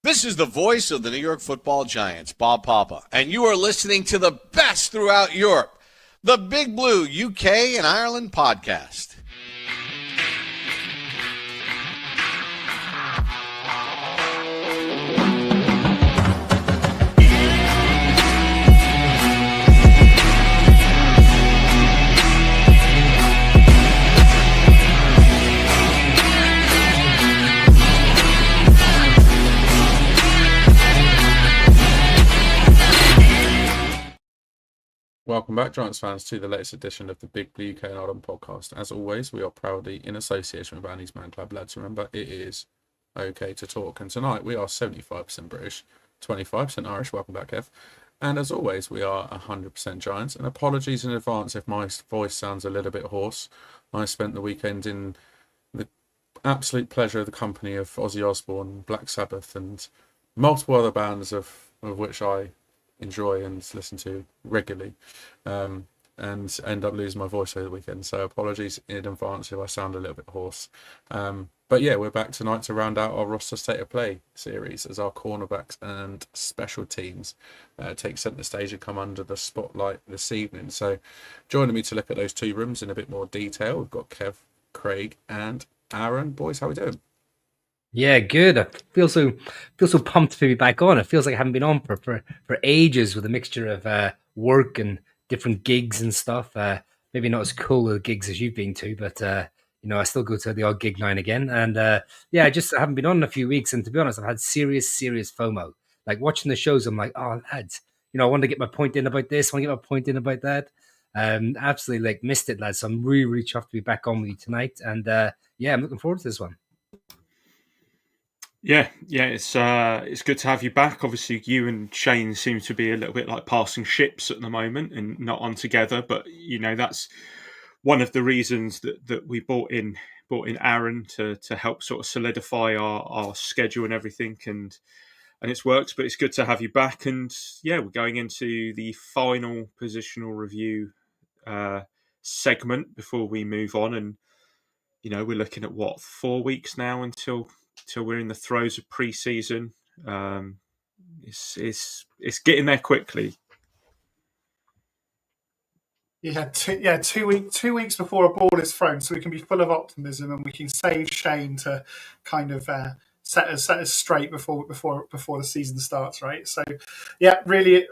This is the voice of the New York Football Giants, Bob Papa, and you are listening to the best throughout Europe, the Big Blue UK and Ireland podcast. Welcome back, Giants fans, to the latest edition of the Big Blue UK and Ireland podcast. As always, we are proudly in association with Annie's Man Club. Lads, remember, it is okay to talk. And tonight, we are 75% British, 25% Irish. Welcome back, Kev. And as always, we are 100% Giants. And apologies in advance if my voice sounds a little bit hoarse. I spent the weekend in the absolute pleasure of the company of Ozzy Osbourne, Black Sabbath, and multiple other bands of which I enjoy and listen to regularly, and end up losing my voice over the weekend. So apologies in advance if I sound a little bit hoarse. But yeah, we're back tonight to round out our roster state of play series as our cornerbacks and special teams take centre stage and come under the spotlight this evening. So joining me to look at those two rooms in a bit more detail, we've got Kev, Craig, and Aaron. Boys, how are we doing? Yeah, good. I feel so pumped to be back on. It feels like I haven't been on for ages with a mixture of work and different gigs and stuff. Maybe not as cool of gigs as you've been to, but I still go to the odd gig now and again. And I just haven't been on in a few weeks. And to be honest, I've had serious FOMO. Like watching the shows, I'm like, oh lads, I want to get my point in about this, I want to get my point in about that. Absolutely like missed it, lads. So I'm really chuffed to be back on with you tonight. And I'm looking forward to this one. Yeah, it's good to have you back. Obviously, you and Shane seem to be a little bit like passing ships at the moment and not on together. But that's one of the reasons that we brought in Aaron to help sort of solidify our schedule and everything, and it's worked. But it's good to have you back. And yeah, we're going into the final positional review segment before we move on, and we're looking at 4 weeks now until we're in the throes of pre-season. It's getting there quickly. Yeah, 2 weeks before a ball is thrown, so we can be full of optimism and we can save Shane to kind of set us straight before the season starts, right? So, yeah, really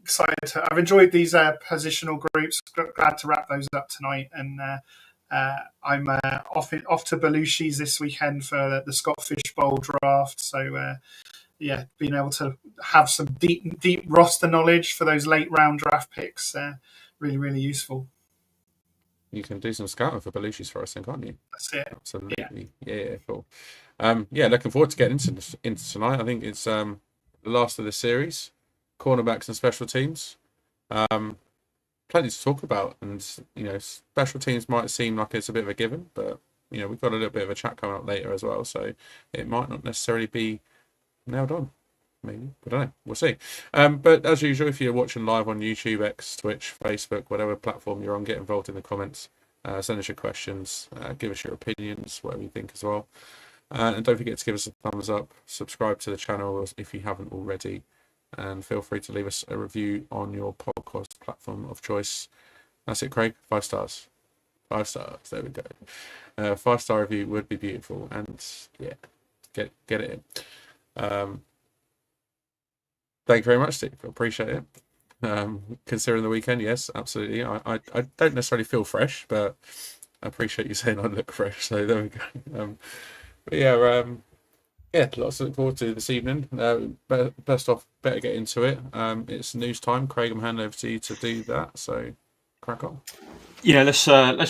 excited. I've enjoyed these positional groups. Glad to wrap those up tonight, and I'm off to Belushi's this weekend for the Scott Fish Bowl draft. So being able to have some deep roster knowledge for those late round draft picks, really, really useful. You can do some scouting for Belushi's for us, then, can't you? That's it. Absolutely. Yeah, cool. Looking forward to getting into tonight. I think it's the last of the series, cornerbacks and special teams. Plenty to talk about, and special teams might seem like it's a bit of a given, but we've got a little bit of a chat coming up later as well, so it might not necessarily be nailed on. Maybe, I don't know. We'll see. But as usual, if you're watching live on YouTube, X, Twitch, Facebook, whatever platform you're on, get involved in the comments. Send us your questions. Give us your opinions, whatever you think as well. And don't forget to give us a thumbs up. Subscribe to the channel if you haven't already. And feel free to leave us a review on your podcast platform of choice. That's it, Craig. 5 stars. 5 stars. There we go. 5-star review would be beautiful. And yeah, get it in. Thank you very much, Steve. Appreciate it. Considering the weekend, yes, absolutely. I don't necessarily feel fresh, but I appreciate you saying I look fresh. So there we go. Lots to look forward to this evening. Best off, better get into it. It's news time. Craig, I'm handing over to you to do that. So crack on. Yeah, let's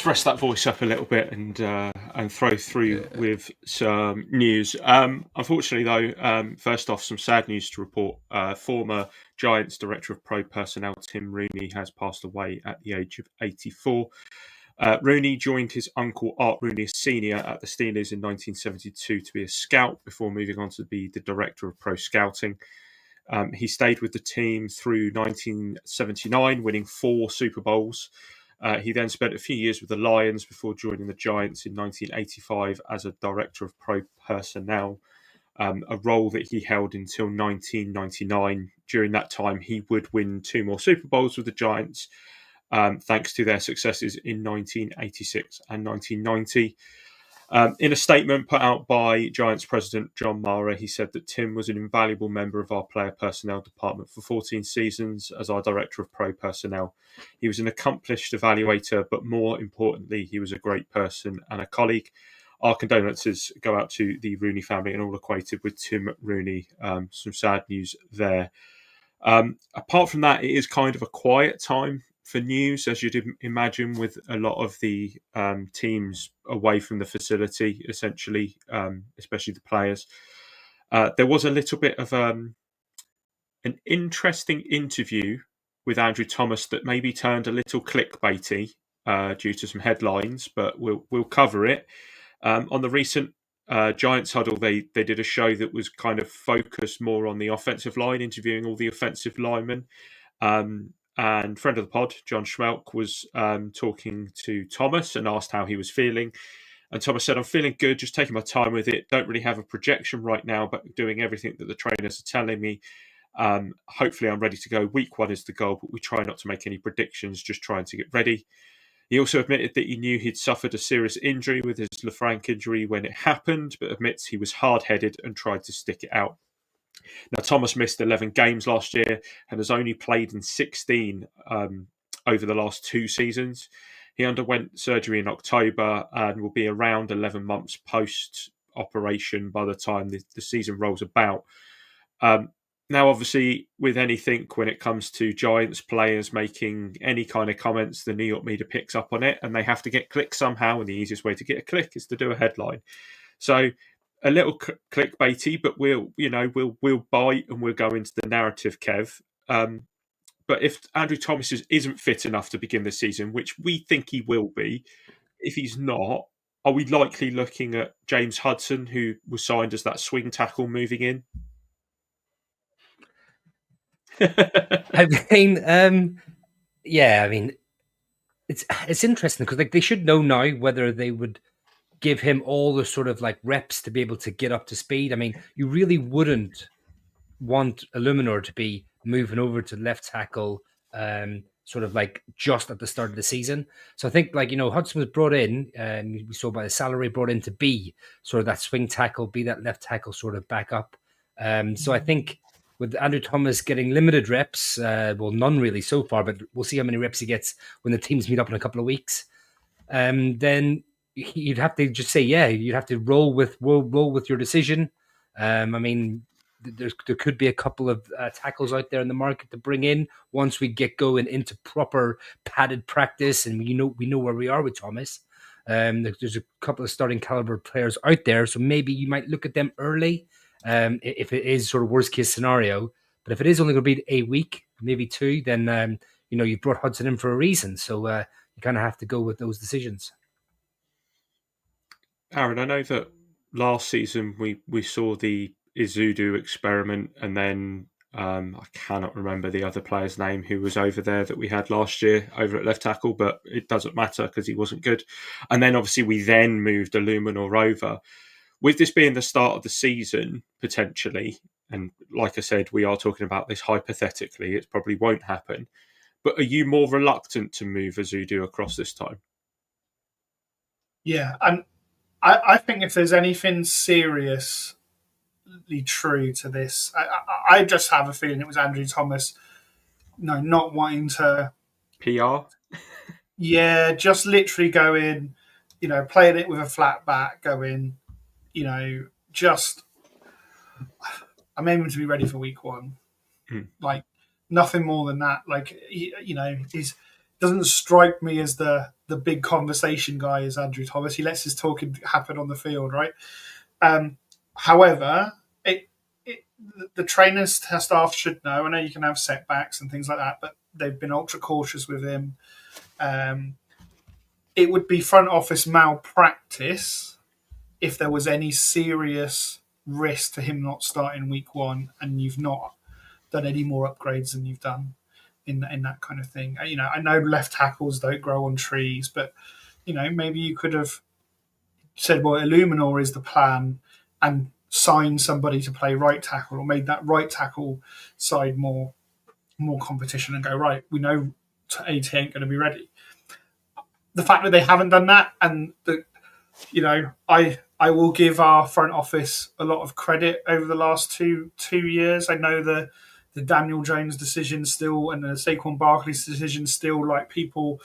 rest that voice up a little bit and throw through with some news. Unfortunately, though, first off, some sad news to report. Former Giants Director of Pro Personnel Tim Rooney has passed away at the age of 84. Rooney joined his uncle Art Rooney Sr. at the Steelers in 1972 to be a scout before moving on to be the Director of Pro Scouting. He stayed with the team through 1979, winning 4 Super Bowls. He then spent a few years with the Lions before joining the Giants in 1985 as a Director of Pro Personnel. a role that he held until 1999. During that time, he would win 2 more Super Bowls with the Giants, thanks to their successes in 1986 and 1990. In a statement put out by Giants president John Mara, he said that Tim was an invaluable member of our player personnel department for 14 seasons as our director of pro personnel. He was an accomplished evaluator, but more importantly, he was a great person and a colleague. Our condolences go out to the Rooney family and all acquainted with Tim Rooney. Some sad news there. Apart from that, it is kind of a quiet time for news, as you'd imagine, with a lot of the teams away from the facility, essentially, especially the players. There was a little bit of an interesting interview with Andrew Thomas that maybe turned a little clickbaity due to some headlines, but we'll cover it. On the recent Giants huddle, they did a show that was kind of focused more on the offensive line, interviewing all the offensive linemen. And friend of the pod, John Schmelk, was talking to Thomas and asked how he was feeling. And Thomas said, "I'm feeling good, just taking my time with it. Don't really have a projection right now, but doing everything that the trainers are telling me. Hopefully I'm ready to go. Week 1 is the goal, but we try not to make any predictions, just trying to get ready." He also admitted that he knew he'd suffered a serious injury with his Lafranc injury when it happened, but admits he was hard-headed and tried to stick it out. Now, Thomas missed 11 games last year and has only played in 16 over the last 2 seasons. He underwent surgery in October and will be around 11 months post-operation by the time the season rolls about. Now, obviously, with anything, when it comes to Giants players making any kind of comments, the New York media picks up on it and they have to get clicks somehow. And the easiest way to get a click is to do a headline. So a little clickbaity, but we'll bite and we'll go into the narrative, Kev. But if Andrew Thomas isn't fit enough to begin the season, which we think he will be, if he's not, are we likely looking at James Hudson, who was signed as that swing tackle, moving in? I mean, it's interesting because they should know now whether they would give him all the sort of reps to be able to get up to speed. I mean, you really wouldn't want Illuminor to be moving over to left tackle, sort of just at the start of the season. So I think Hudson was brought in, we saw by the salary, brought in to be sort of that swing tackle, be that left tackle sort of backup. So I think with Andrew Thomas getting limited reps, none really so far, but we'll see how many reps he gets when the teams meet up in a couple of weeks. Then you'd have to just say, you'd have to roll with your decision. I mean, there could be a couple of tackles out there in the market to bring in once we get going into proper padded practice, and we know where we are with Thomas. There's a couple of starting caliber players out there, so maybe you might look at them early. If it is sort of worst case scenario, but if it is only going to be a week, maybe 2, then you've brought Hudson in for a reason. So you kind of have to go with those decisions. Aaron, I know that last season we saw the Izudu experiment, and then I cannot remember the other player's name who was over there that we had last year over at left tackle, but it doesn't matter because he wasn't good. And then obviously we then moved Illuminor over. With this being the start of the season, potentially, and like I said, we are talking about this hypothetically, it probably won't happen, but are you more reluctant to move Izudu across this time? Yeah, and I think if there's anything seriously true to this, I just have a feeling it was Andrew Thomas, not wanting to PR. Yeah, just literally going, playing it with a flat back, going, just I'm aiming to be ready for week 1. Like nothing more than that. He's doesn't strike me as the big conversation guy as Andrew Thomas. He lets his talking happen on the field, right? However, the trainers staff should know. I know you can have setbacks and things like that, but they've been ultra cautious with him. It would be front office malpractice if there was any serious risk to him not starting week 1 and you've not done any more upgrades than you've done in that kind of thing. I know left tackles don't grow on trees, but maybe you could have said, well, Illuminor is the plan, and signed somebody to play right tackle or made that right tackle side more competition and go, right, we know AT ain't going to be ready. The fact that they haven't done that, and I will give our front office a lot of credit over the last two years. I know the Daniel Jones decision still and the Saquon Barkley's decision still, like, people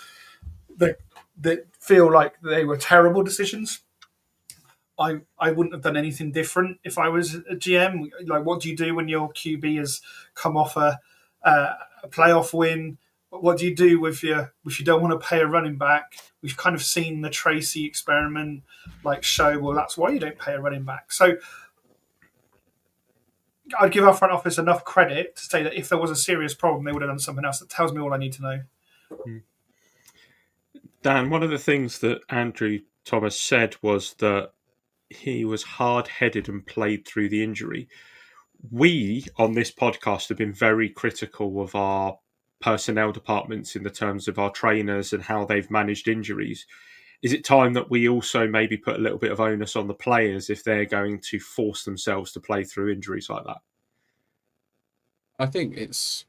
that feel like they were terrible decisions. I wouldn't have done anything different if I was a GM. Like, what do you do when your QB has come off a playoff win? What do you do if you don't want to pay a running back? We've kind of seen the Tracy experiment show, well, that's why you don't pay a running back. So I'd give our front office enough credit to say that if there was a serious problem, they would have done something else. That tells me all I need to know. Dan, one of the things that Andrew Thomas said was that he was hard-headed and played through the injury. We, on this podcast, have been very critical of our personnel departments in the terms of our trainers and how they've managed injuries. Is it time that we also maybe put a little bit of onus on the players if they're going to force themselves to play through injuries like that? I think it's,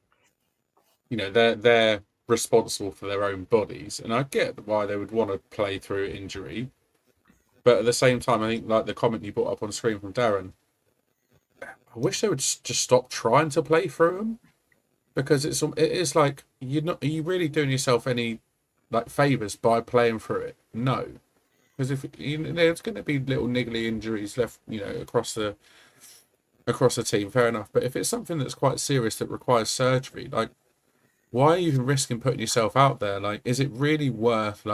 they're responsible for their own bodies, and I get why they would want to play through injury. But at the same time, I think, like the comment you brought up on screen from Darren, I wish they would just stop trying to play through them, because it is like, are you really doing yourself any favors by playing through it? No, because if there's going to be little niggly injuries left, across the team, fair enough. But if it's something that's quite serious that requires surgery, why are you even risking putting yourself out there? Is it really worth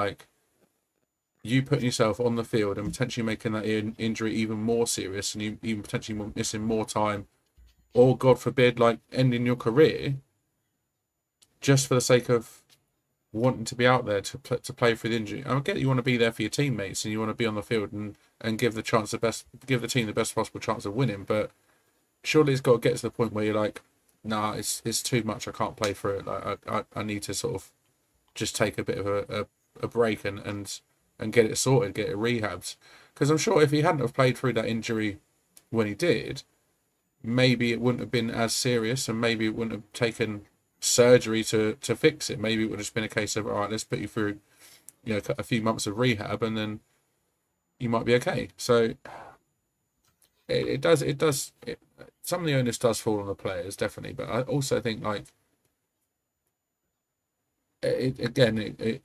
you putting yourself on the field and potentially making that injury even more serious, and you even potentially missing more time, or God forbid, ending your career, just for the sake of wanting to be out there to play through the injury? I get you want to be there for your teammates and you want to be on the field and give the team the best possible chance of winning, but surely it's got to get to the point where you're like, nah, it's too much. I can't play through it. I need to sort of just take a bit of a break and get it sorted, get it rehabbed. Because I'm sure if he hadn't have played through that injury when he did, maybe it wouldn't have been as serious, and maybe it wouldn't have taken surgery to fix it. Maybe it would have just been a case of, all right, let's put you through a few months of rehab and then you might be okay. So it does some of the onus does fall on the players, definitely, but I also think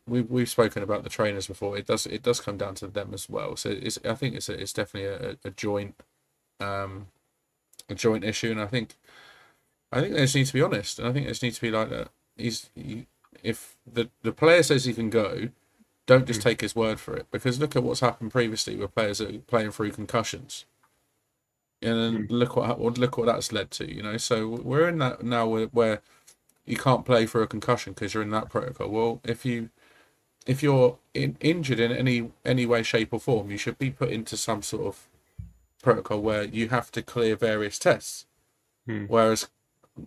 we've spoken about the trainers before. It does come down to them as well. So I think it's definitely a joint issue, and I think they just need to be honest, and I think they just need to be like that. If the player says he can go, don't just take his word for it, because look at what's happened previously with players that are playing through concussions, and then look what that's led to. So we're in that now where you can't play for a concussion because you're in that protocol. Well, if you're injured in any way, shape, or form, you should be put into some sort of protocol where you have to clear various tests. Whereas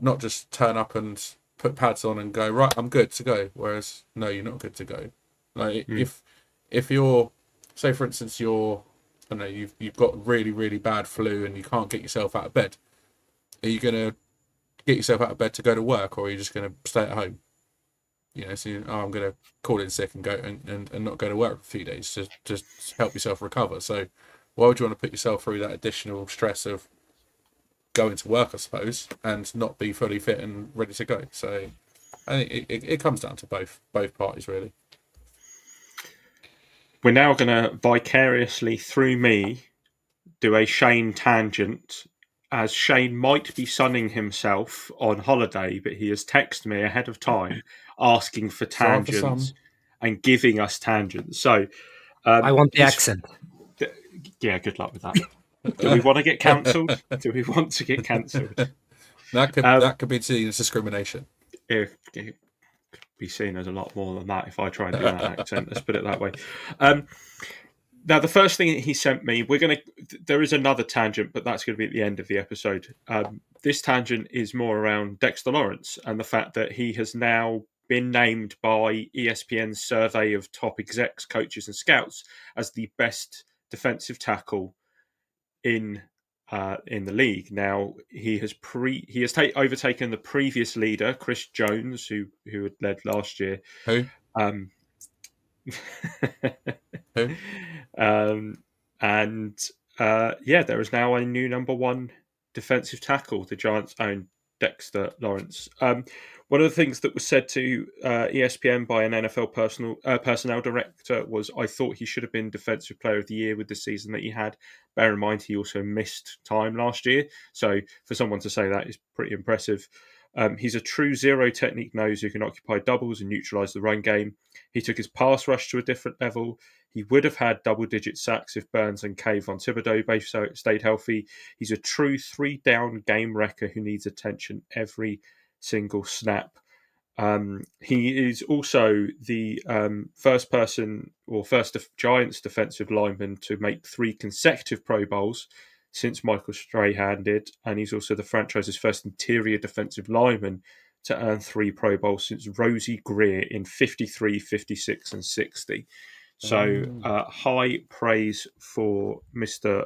not just turn up and put pads on and go, right, I'm good to go. Whereas no, you're not good to go. If you're, say for instance, you've got really, really bad flu and you can't get yourself out of bed, are you gonna get yourself out of bed to go to work, or are you just going to stay at home? I'm going to call in sick and go and not go to work for a few days to just help yourself recover. So why would you want to put yourself through that additional stress of going to work, I suppose, and not be fully fit and ready to go? So I think it comes down to both parties, really. We're now going to vicariously, through me, do a Shane tangent, as Shane might be sunning himself on holiday, but he has texted me ahead of time asking for tangents and giving us tangents. So I want the accent. Yeah, good luck with that. Do we want to get cancelled? Do we want to get cancelled? That could be seen as discrimination. It could be seen as a lot more than that if I try and do that accent. Let's put it that way. Now, the first thing he sent me, there is another tangent, but that's going to be at the end of the episode. This tangent is more around Dexter Lawrence and the fact that he has now been named by ESPN's survey of top execs, coaches and scouts as the best defensive tackle in in the league. Now he has overtaken the previous leader, Chris Jones, who had led last year. Who? Who? There is now a new number one defensive tackle, the Giants' own Dexter Lawrence. One of the things that was said to ESPN by an NFL personnel director was, "I thought he should have been Defensive Player of the Year with the season that he had." Bear in mind, he also missed time last year, so for someone to say that is pretty impressive. He's a true zero technique nose who can occupy doubles and neutralise the run game. He took his pass rush to a different level. He would have had double-digit sacks if Burns and Von Thibodeau both stayed healthy. He's a true three-down game wrecker who needs attention every single snap. He is also the first Giants defensive lineman to make 3 consecutive Pro Bowls since Michael Strahan did, and he's also the franchise's first interior defensive lineman to earn 3 Pro Bowls since Rosie Greer in 53, 56, and 60. So high praise for Mr.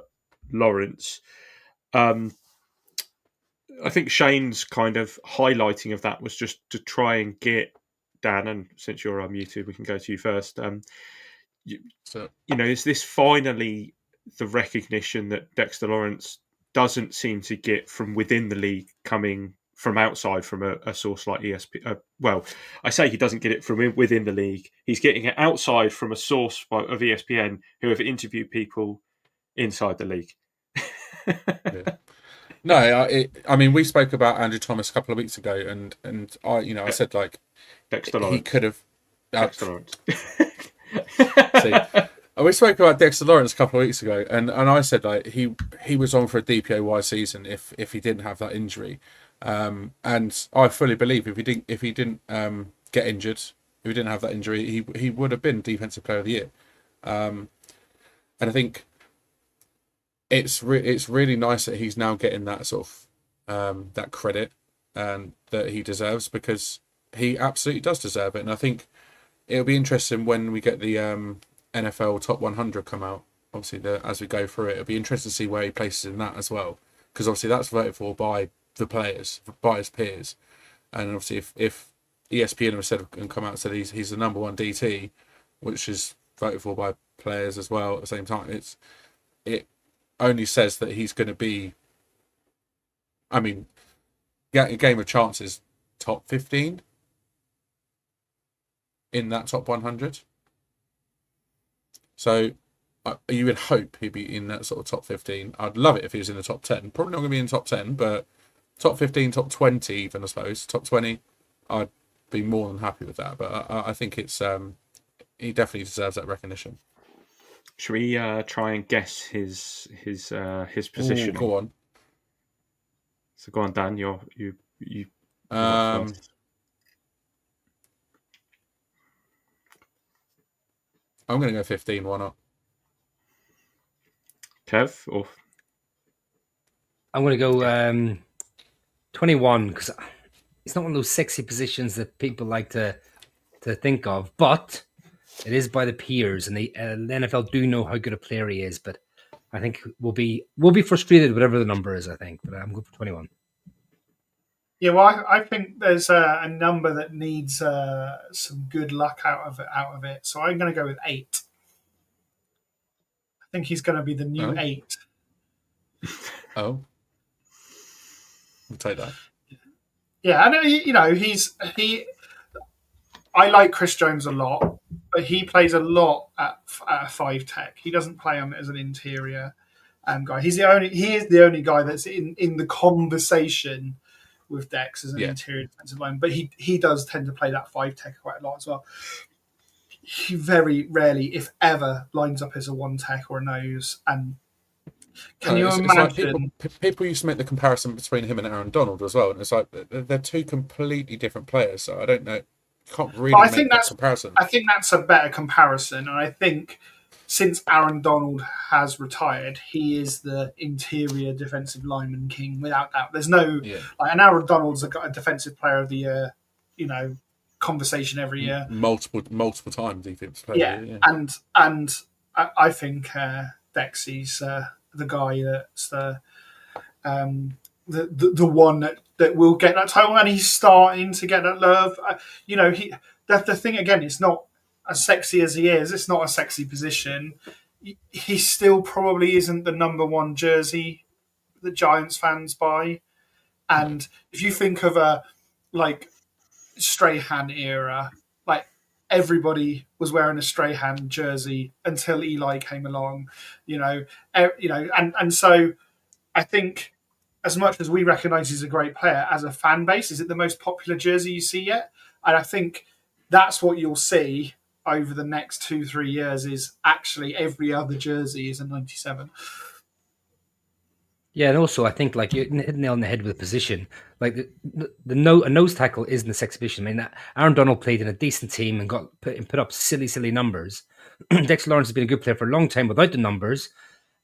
Lawrence. I think Shane's kind of highlighting of that was just to try and get Dan, and since you're unmuted, we can go to you first. Is this finally the recognition that Dexter Lawrence doesn't seem to get from within the league, coming from outside from a source like ESPN? I say he doesn't get it from within the league. He's getting it outside from a source of ESPN who have interviewed people inside the league. Yeah. No, I mean, we spoke about Andrew Thomas a couple of weeks ago, and I said like Dexter Lawrence. He could have. Dexter Lawrence. See, we spoke about Dexter Lawrence a couple of weeks ago, and I said like he was on for a DPOY season if he didn't have that injury, and I fully believe if he didn't get injured, if he didn't have that injury, he would have been Defensive Player of the Year, and I think. It's really nice that he's now getting that sort of that credit and that he deserves, because he absolutely does deserve it. And I think it'll be interesting when we get the NFL Top 100 come out. Obviously, as we go through it, it'll be interesting to see where he places in that as well, because obviously that's voted for by the players, by his peers. And obviously, if ESPN have said and come out and said he's the number one DT, which is voted for by players as well at the same time, it only says that he's going to be, I mean, a game of chances, top 15 in that top 100. So you would hope he'd be in that sort of top 15. I'd love it if he was in the top 10. Probably not going to be in the top 10, but top 15, top 20 even, I suppose. Top 20, I'd be more than happy with that. But I think it's he definitely deserves that recognition. Should we try and guess his position? Go on. So go on, Dan. You. I'm going to go 15. Why not? Kev, or I'm going to go 21, because it's not one of those sexy positions that people like to think of, but it is by the peers, and the NFL do know how good a player he is. But I think we'll be frustrated whatever the number is. I think, but I'm going for 21. Yeah, well, I think there's a number that needs some good luck out of it. So I'm going to go with 8. I think he's going to be the new 8. Oh, we'll take that. Yeah, I know. I like Chris Jones a lot, but he plays a lot at 5 tech. He doesn't play him as an interior guy. He is the only guy that's in the conversation with Dex as an interior defensive line, but he does tend to play that 5 tech quite a lot as well. He very rarely, if ever, lines up as a 1 tech or a nose. And can you imagine? Like people used to make the comparison between him and Aaron Donald as well, and it's like they're 2 completely different players. So I don't know. Can't really make that comparison. I think that's a better comparison, and I think since Aaron Donald has retired, he is the interior defensive lineman king without doubt. There's no and Aaron Donald's a defensive player of the year, conversation every year, multiple times defensive player. Yeah, and I think Dexy's the guy that's the one that will get that title, and he's starting to get that love. That's the thing again. It's not as sexy as he is. It's not a sexy position. He still probably isn't the number one jersey that Giants fans buy. And if you think of a Strahan era, like everybody was wearing a Strahan jersey until Eli came along, and so I think as much as we recognise he's a great player, as a fan base, is it the most popular jersey you see yet? And I think that's what you'll see over the next 2-3 years is actually every other jersey is a 97. Yeah, and also I think like you hit the nail on the head with position. Like a nose tackle isn't this exhibition. I mean, Aaron Donald played in a decent team and got put up silly numbers. Dexter Lawrence has been a good player for a long time without the numbers,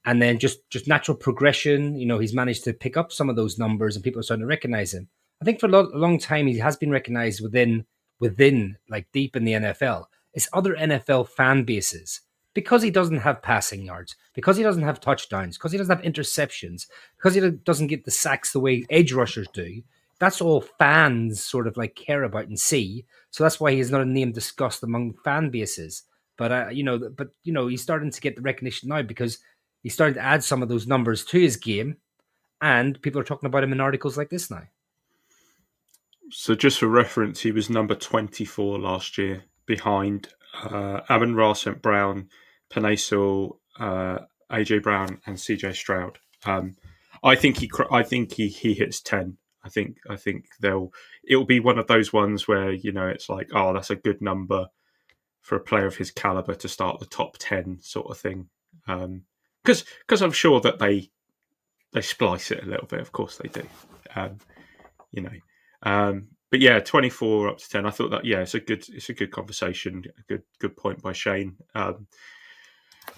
and then just natural progression. He's managed to pick up some of those numbers, and people are starting to recognize him. I think for a long time he has been recognized within like deep in the NFL. It's other NFL fan bases because he doesn't have passing yards, because he doesn't have touchdowns, because he doesn't have interceptions, because he doesn't get the sacks the way edge rushers do. That's all fans sort of like care about and see. So that's why he's not a name discussed among fan bases. But he's starting to get the recognition now because he's starting to add some of those numbers to his game, and people are talking about him in articles like this now. So just for reference, he was number 24 last year behind Amon-Ra St. Brown, Penei Sewell, AJ Brown, and CJ Stroud. I think he hits 10. I think it'll be one of those ones where it's like, oh, that's a good number for a player of his caliber to start the top 10 sort of thing. Because I'm sure that they splice it a little bit. Of course they do. But yeah, 24 up to 10. I thought that it's a good conversation. A good point by Shane. And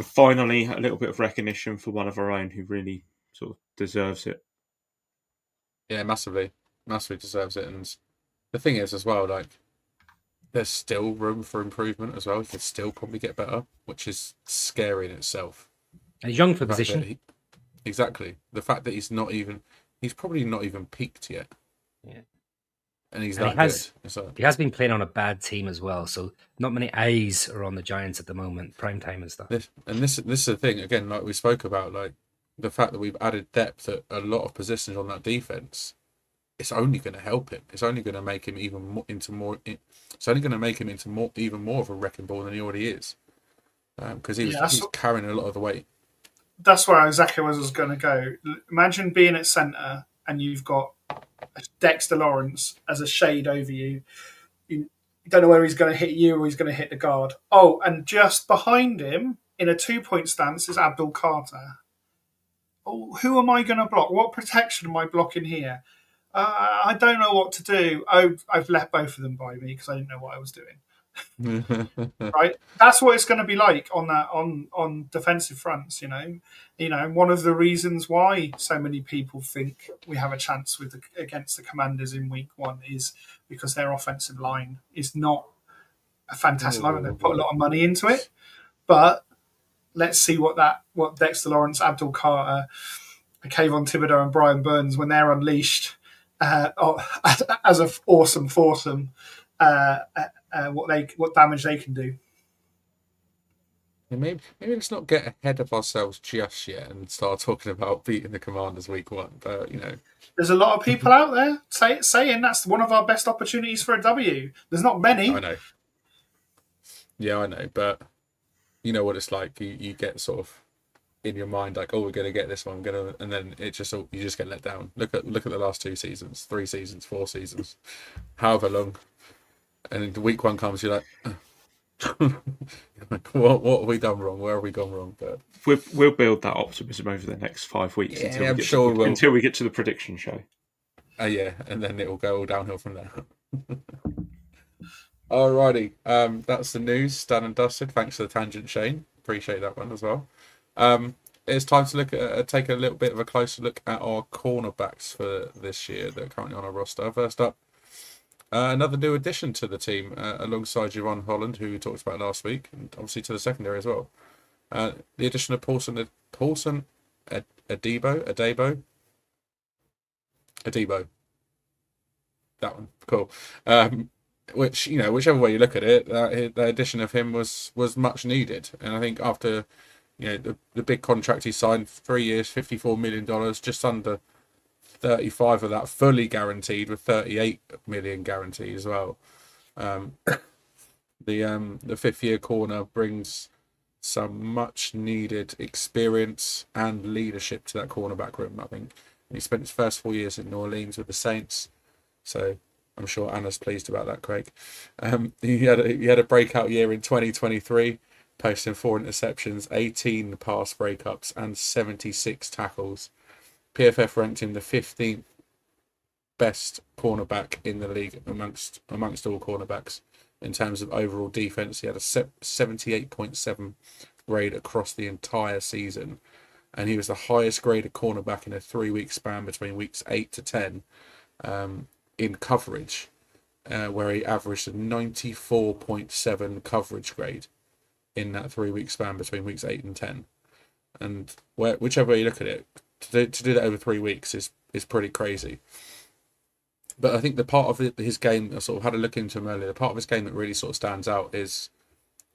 finally, a little bit of recognition for one of our own who really sort of deserves it. Yeah, massively deserves it. And the thing is as well, like there's still room for improvement as well. He could still probably get better, which is scary in itself. And he's young for position. Exactly. The fact that he's probably not even peaked yet. Yeah. And he's and that good. He has been playing on a bad team as well, so not many eyes are on the Giants at the moment, prime time and stuff. This is the thing again, like we spoke about, like the fact that we've added depth at a lot of positions on that defense. It's only going to help him. It's only going to make him even more into even more of a wrecking ball than he already is, because he's carrying a lot of the weight. That's where exactly where I was going to go. Imagine being at centre and you've got Dexter Lawrence as a shade over you. You don't know whether he's going to hit you or he's going to hit the guard. Oh, and just behind him in a 2-point stance is Abdul Carter. Oh, who am I going to block? What protection am I blocking here? I don't know what to do. Oh, I've let both of them by me because I didn't know what I was doing. Right, that's what it's going to be like on that on defensive fronts. One of the reasons why so many people think we have a chance against the Commanders in Week 1 is because their offensive line is not a fantastic line. They put a lot of money into it, but let's see what Dexter Lawrence, Abdul Carter, Kayvon Thibodeau, and Brian Burns, when they're unleashed as an awesome foursome. What damage they can do. Maybe let's not get ahead of ourselves just yet and start talking about beating the Commanders Week 1. But there's a lot of people out there saying that's one of our best opportunities for a W. There's not many. I know. Yeah, I know, but you know what it's like. You get sort of in your mind like, oh, we're going to get this one, and then you just get let down. Look at the last 2 seasons, 3 seasons, 4 seasons, however long. And then the Week 1 comes, you're like, what have we done wrong? Where have we gone wrong? But we'll build that optimism over the next 5 weeks until we get to the prediction show. Yeah, and then it will go all downhill from there. Alrighty, that's the news done and dusted. Thanks for the tangent, Shane. Appreciate that one as well. It's time to take a little bit of a closer look at our cornerbacks for this year that are currently on our roster. First up, another new addition to the team alongside Javon Holland, who we talked about last week, and obviously to the secondary as well. The addition of Paulson Adebo. Adebo. That one, cool. Which, whichever way you look at it, the addition of him was much needed. And I think after, the big contract he signed, 3 years, $54 million, just under 35 of that fully guaranteed, with 38 million guaranteed as well. The fifth-year corner brings some much needed experience and leadership to that cornerback room. I think he spent his first 4 years in New Orleans with the Saints, so I'm sure Anna's pleased about that, Craig. He had a breakout year in 2023, posting 4 interceptions, 18 pass breakups, and 76 tackles. PFF ranked him the 15th best cornerback in the league amongst all cornerbacks in terms of overall defense. He had a 78.7 grade across the entire season, and he was the highest graded cornerback in a 3-week span between weeks 8 to 10 in coverage, where he averaged a 94.7 coverage grade in that 3-week span between weeks 8 and 10. And whichever way you look at it, to do that over 3 weeks is pretty crazy. But I think the part of his game, I sort of had a look into him earlier, the part of his game that really sort of stands out is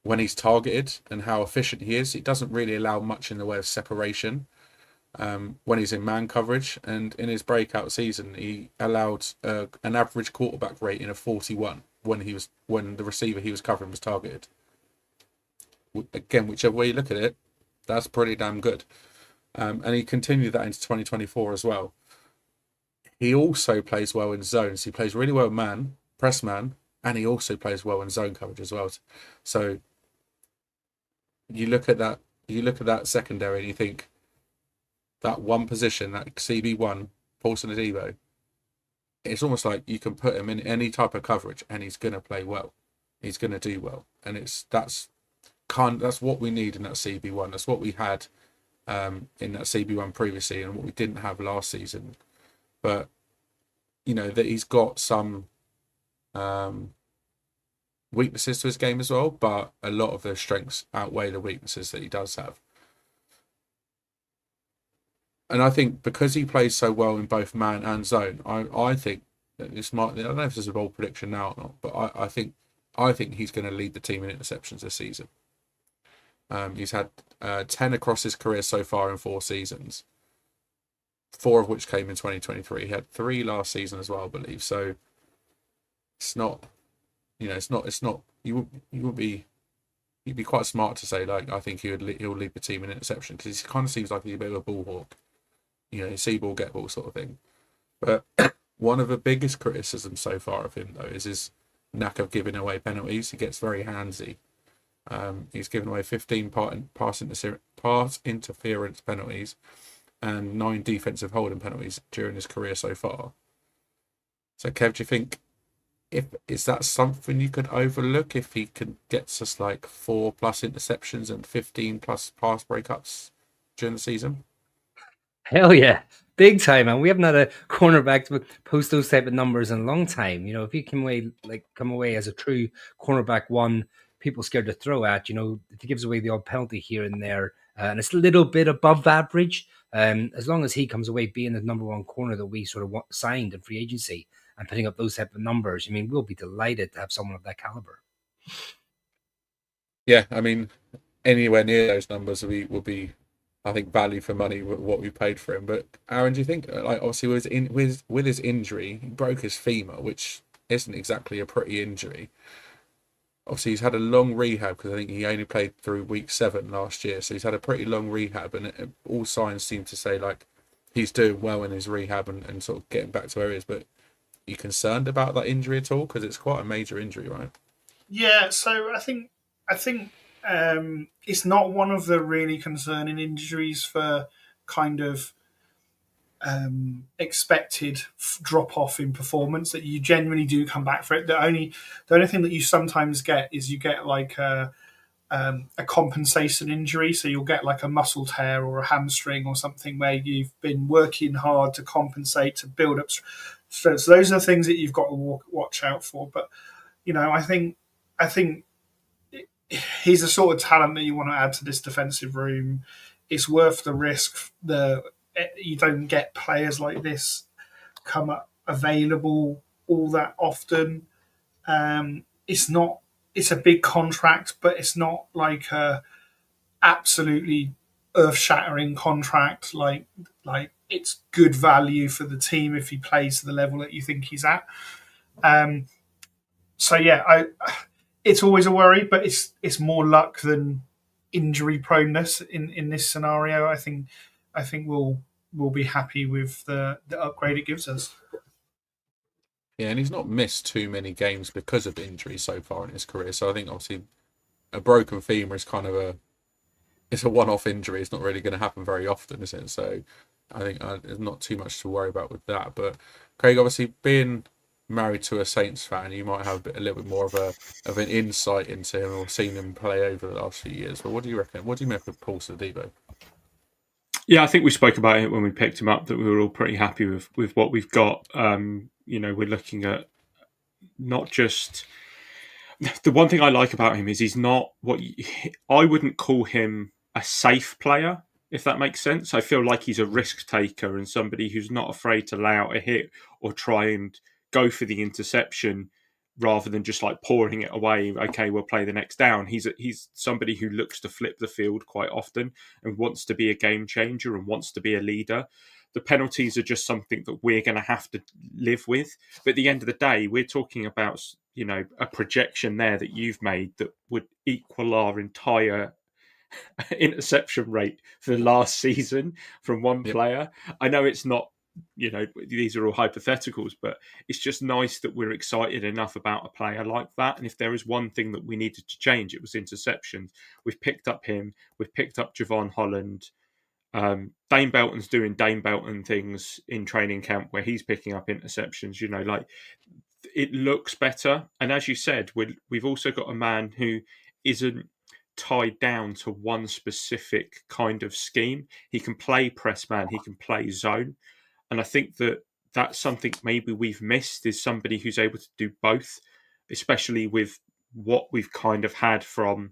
when he's targeted and how efficient he is. He doesn't really allow much in the way of separation when he's in man coverage. And in his breakout season, he allowed an average quarterback rating of 41 when the receiver he was covering was targeted. Again, whichever way you look at it, that's pretty damn good. And he continued that into 2024 as well. He also plays well in zones. He plays really well man, press man, and he also plays well in zone coverage as well. So you look at that secondary and you think that one position, that CB1, Paulson Adebo, it's almost like you can put him in any type of coverage and he's going to play well. He's going to do well. And that's what we need in that CB1. That's what we had in that CB1 previously and what we didn't have last season. But, that he's got some weaknesses to his game as well, but a lot of the strengths outweigh the weaknesses that he does have. And I think because he plays so well in both man and zone, I think that I don't know if this is a bold prediction now or not, but I think he's going to lead the team in interceptions this season. He's had 10 across his career so far in 4 seasons, 4 of which came in 2023. He had 3 last season as well, I believe. So it's not, it's not. You'd be quite smart to say like I think he'll lead the team in interception because he kind of seems like he's a bit of a ball hawk, see ball get ball sort of thing. But one of the biggest criticisms so far of him though is his knack of giving away penalties. He gets very handsy. He's given away 15 pass interference penalties and 9 defensive holding penalties during his career so far. So, Kev, do you think is that something you could overlook if he could get us like 4+ interceptions and 15+ pass breakups during the season? Hell yeah. Big time, man. We haven't had a cornerback to post those type of numbers in a long time. If you come away as a true cornerback one, people scared to throw at, if he gives away the odd penalty here and there, and it's a little bit above average, as long as he comes away being the number one corner that we sort of signed in free agency and putting up those type of numbers, we'll be delighted to have someone of that caliber. Yeah, anywhere near those numbers will be, I think, value for money what we paid for him. But Aaron, do you think, obviously with his injury, he broke his femur, which isn't exactly a pretty injury. Obviously, he's had a long rehab because I think he only played through week 7 last year. So he's had a pretty long rehab, and all signs seem to say like he's doing well in his rehab and sort of getting back to where he is. But are you concerned about that injury at all? Because it's quite a major injury, right? Yeah, so I think it's not one of the really concerning injuries for kind of expected drop off in performance that you generally do come back for it. The only thing that you sometimes get is you get like a compensation injury, so you'll get like a muscle tear or a hamstring or something where you've been working hard to compensate to build up. So those are the things that you've got to watch out for. But I think he's the sort of talent that you want to add to this defensive room. It's worth the risk. You don't get players like this come available all that often. It's a big contract, but it's not like a absolutely earth-shattering contract. Like it's good value for the team if he plays to the level that you think he's at. So yeah, it's always a worry, but it's more luck than injury proneness in this scenario. I think we'll be happy with the upgrade it gives us. Yeah, and he's not missed too many games because of injury so far in his career. So I think obviously a broken femur is kind of it's a one-off injury. It's not really going to happen very often, is it? So I think there's not too much to worry about with that. But Craig, obviously being married to a Saints fan, you might have a little bit more of an insight into him or seen him play over the last few years. But what do you reckon? What do you make of Paul Sidibe? Yeah, I think we spoke about it when we picked him up, that we were all pretty happy with what we've got. We're looking at not just... The one thing I like about him is he's not I wouldn't call him a safe player, if that makes sense. I feel like he's a risk taker and somebody who's not afraid to lay out a hit or try and go for the interception rather than just like pouring it away. Okay, we'll play the next down. He's somebody who looks to flip the field quite often and wants to be a game changer and wants to be a leader. The penalties are just something that we're going to have to live with. But at the end of the day, we're talking about, a projection there that you've made that would equal our entire interception rate for the last season from one player. I know it's not, these are all hypotheticals, but it's just nice that we're excited enough about a player like that. And if there is one thing that we needed to change, it was interceptions. We've picked up him. We've picked up Javon Holland. Dane Belton's doing Dane Belton things in training camp where he's picking up interceptions. It looks better. And as you said, we've also got a man who isn't tied down to one specific kind of scheme. He can play press man, he can play zone. And I think that that's something maybe we've missed, is somebody who's able to do both, especially with what we've kind of had from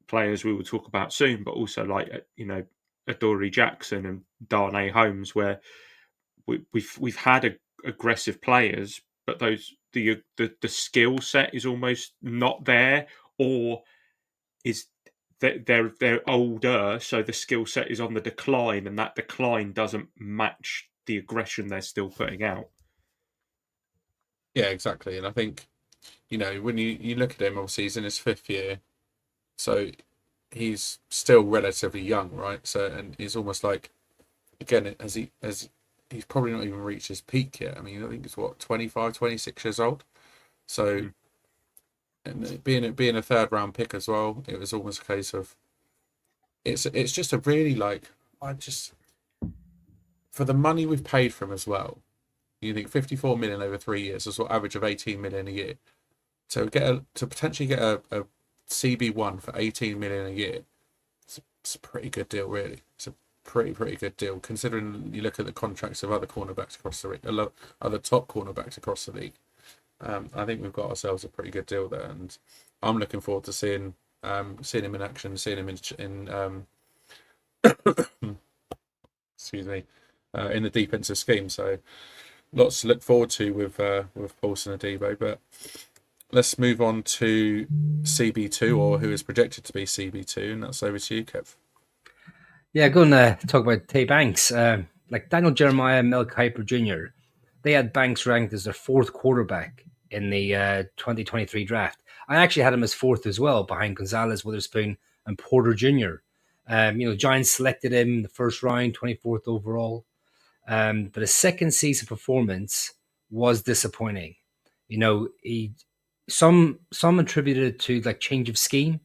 players we will talk about soon, but also like, Adoree Jackson and Darnay Holmes, where we've had aggressive players, but the skill set is almost not there, or is that they're older, so the skill set is on the decline, and that decline doesn't match the aggression they're still putting out. Yeah, exactly. And I think, when you look at him, obviously he's in his 5th year, so he's still relatively young, right? So, and he's almost like, again, he's probably not even reached his peak yet. I mean, I think it's 25, 26 years old. So, and being a 3rd round pick as well, it was almost a case of, it's just a really for the money we've paid for him as well. You think 54 million over 3 years is what average of 18 million a year. So to potentially get a CB1 for 18 million a year, it's a pretty good deal, really. It's a pretty good deal, considering you look at the contracts of other cornerbacks across the league, other top cornerbacks across the league. I think we've got ourselves a pretty good deal there, and I'm looking forward to seeing him in action, seeing him in excuse me, in the defensive scheme. So lots to look forward to with Paulson Adebo. But let's move on to CB2, or who is projected to be CB2, and that's over to you, Kev. Yeah, going to talk about Tay Banks. Like Daniel Jeremiah, Mel Kiper Jr., they had Banks ranked as their 4th quarterback in the 2023 draft. I actually had him as 4th as well, behind Gonzalez, Witherspoon, and Porter Jr. Giants selected him in the 1st round, 24th overall. But his second season performance was disappointing. Some attributed it to like change of scheme,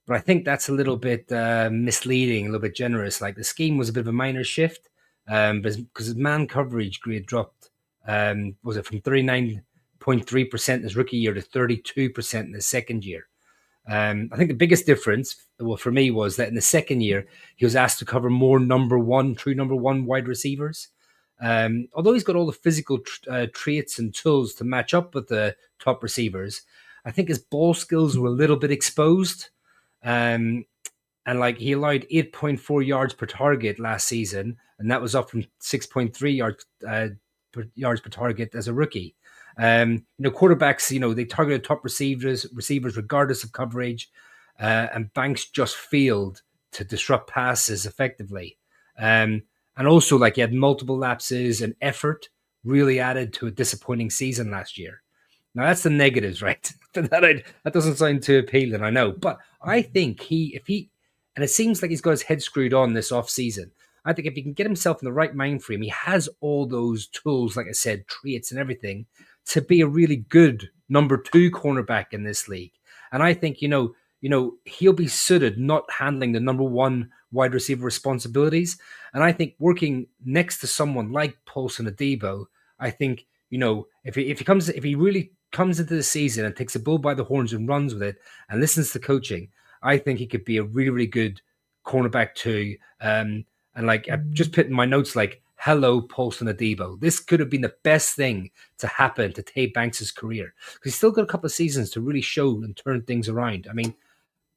but I think that's a little bit misleading, a little bit generous. Like the scheme was a bit of a minor shift, but because his man coverage grade dropped, was it from 39.3% in his rookie year to 32% in his second year. I think the biggest difference, for me, was that in the second year, he was asked to cover more true number one wide receivers. Although he's got all the physical traits and tools to match up with the top receivers, I think his ball skills were a little bit exposed. And like he allowed 8.4 yards per target last season, and that was up from 6.3 yards yards per target as a rookie. Quarterbacks, they targeted top receivers regardless of coverage, and Banks just failed to disrupt passes effectively. And also, he had multiple lapses, and effort really added to a disappointing season last year. Now that's the negatives, right? that doesn't sound too appealing, I know. But I think and it seems like he's got his head screwed on this offseason. I think if he can get himself in the right mind frame, he has all those tools, like I said, traits and everything, to be a really good number 2 cornerback in this league. And I think, he'll be suited not handling the number 1 wide receiver responsibilities. And I think working next to someone like Paulson Adebo, I think, if he really comes into the season and takes the bull by the horns and runs with it and listens to coaching, I think he could be a really, really good cornerback too. And I just put in my notes, hello, Paulson Adebo. This could have been the best thing to happen to Deontae Banks' career. Because he's still got a couple of seasons to really show and turn things around. I mean,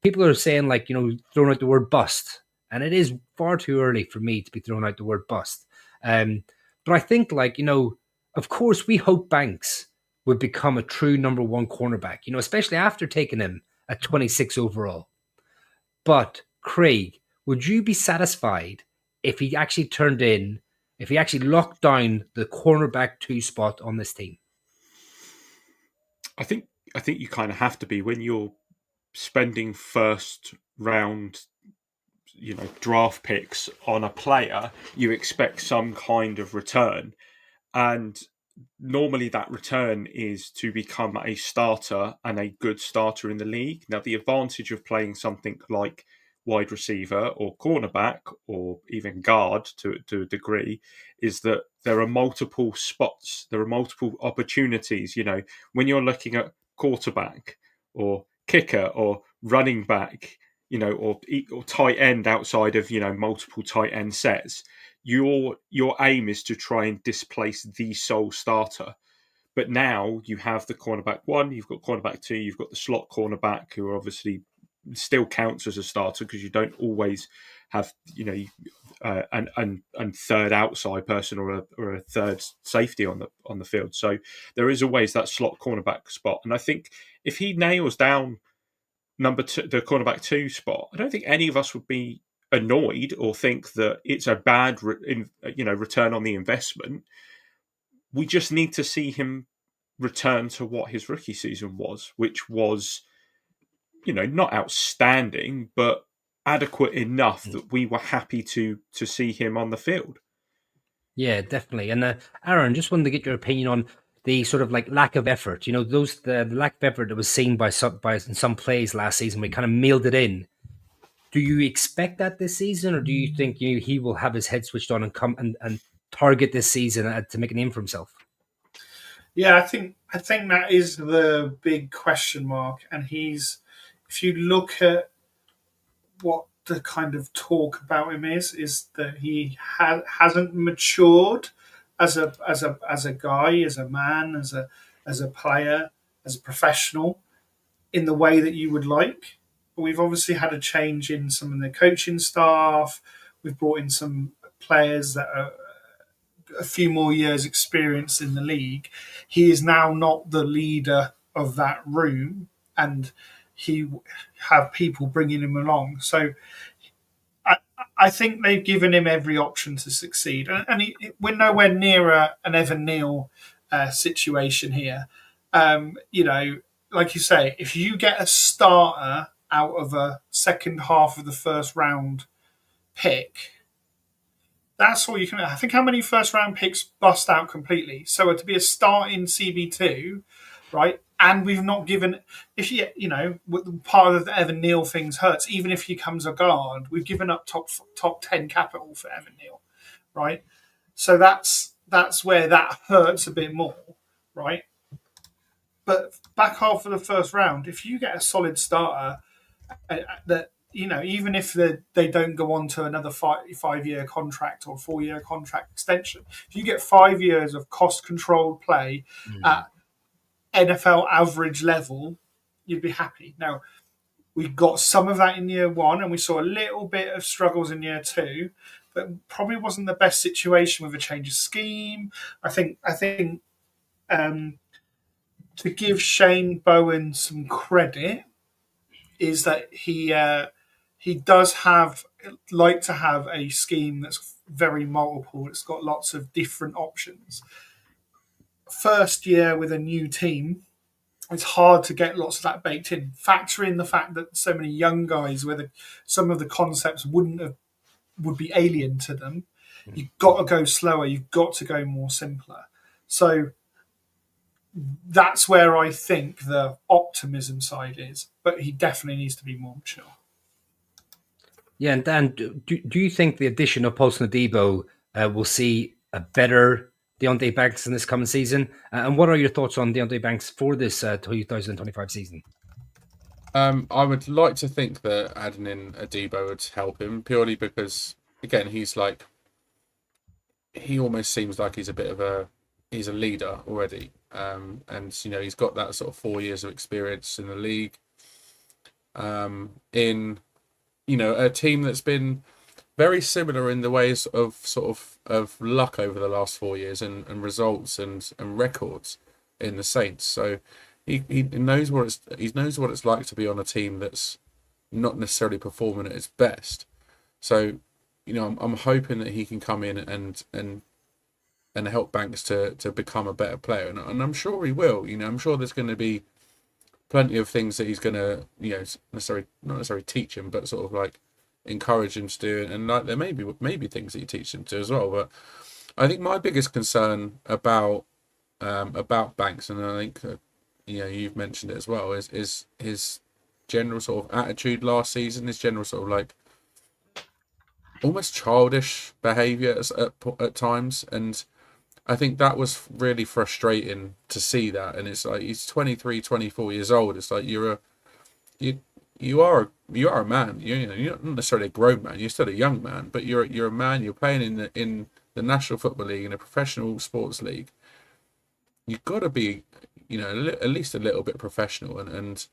people are saying, throwing out the word bust. And it is far too early for me to be throwing out the word bust. But I think, of course, we hope Banks would become a true number 1 cornerback, especially after taking him at 26 overall. But, Craig, would you be satisfied if he actually locked down the cornerback 2 spot on this team? I think you kind of have to be when you're spending first round, draft picks on a player. You expect some kind of return, and normally that return is to become a starter and a good starter in the league. Now, the advantage of playing something like wide receiver or cornerback or even guard to a degree is that there are multiple spots, there are multiple opportunities. When you're looking at quarterback or kicker or running back, or tight end outside of multiple tight end sets, your aim is to try and displace the sole starter. But now you have the cornerback 1, you've got cornerback 2, you've got the slot cornerback, who are obviously still counts as a starter because you don't always have and third outside person or a third safety on the field. So there is always that slot cornerback spot, and I think if he nails down number 2, the cornerback 2 spot, I don't think any of us would be annoyed or think that it's a bad return on the investment. We just need to see him return to what his rookie season was, which was not outstanding, but adequate enough that we were happy to see him on the field. Yeah, definitely. And Aaron, just wanted to get your opinion on the sort of lack of effort. The lack of effort that was seen by some plays last season. We kind of mailed it in. Do you expect that this season, or do you think he will have his head switched on and come and target this season to make a name for himself? Yeah, I think that is the big question mark. And if you look at what the kind of talk about him is that he hasn't matured as a guy, as a man, as a player, as a professional in the way that you would like. We've obviously had a change in some of the coaching staff. We've brought in some players that are a few more years experience in the league. He is now not the leader of that room, and he have people bringing him along. So I think they've given him every option to succeed. And we're nowhere near an Evan Neal situation here. Like you say, if you get a starter out of a second half of the first round pick, that's all you can. I think how many first round picks bust out completely. So to be a start in CB2, right? And we've not given, part of the Evan Neal things hurts. Even if he comes a guard, we've given up top 10 capital for Evan Neal, right? So that's where that hurts a bit more, right? But back half of the first round, if you get a solid starter that even if they don't go on to another 5-year contract or 4-year contract extension, if you get 5 years of cost controlled play at NFL average level, you'd be happy. Now, we got some of that in year 1, and we saw a little bit of struggles in year 2, but probably wasn't the best situation with a change of scheme. I think to give Shane Bowen some credit is that he does like to have a scheme that's very multiple. It's got lots of different options. First year with a new team, it's hard to get lots of that baked in. Factor in the fact that so many young guys, where some of the concepts would be alien to them. You've got to go slower. You've got to go more simpler. So that's where I think the optimism side is. But he definitely needs to be more mature. Yeah, and Dan, do you think the addition of Paulson Adebo will see a better Deontae Banks in this coming season? And what are your thoughts on Deontae Banks for this 2025 season? I would like to think that adding in Adebo would help him, purely because, again, he almost seems like he's a leader already. And he's got that sort of 4 years of experience in the league. In a team that's been very similar in the ways of of luck over the last 4 years and results and records in the Saints. So he knows what it's like to be on a team that's not necessarily performing at its best. So I'm hoping that he can come in and help Banks to become a better player, and I'm sure he will. I'm sure there's going to be plenty of things that he's going to not necessarily teach him, but sort of like encourage him to do, and like there may be things that he teaches him to as well. But I think my biggest concern about Banks, and I think you've mentioned it as well, is his general sort of attitude last season, his general sort of like almost childish behaviour at times, and I think that was really frustrating to see that. And it's like he's 23, 24 years old. It's like you are a man. You're not necessarily a grown man. You're still a young man, but you're a man. You're playing in the National Football League, in a professional sports league. You've got to be at least a little bit professional and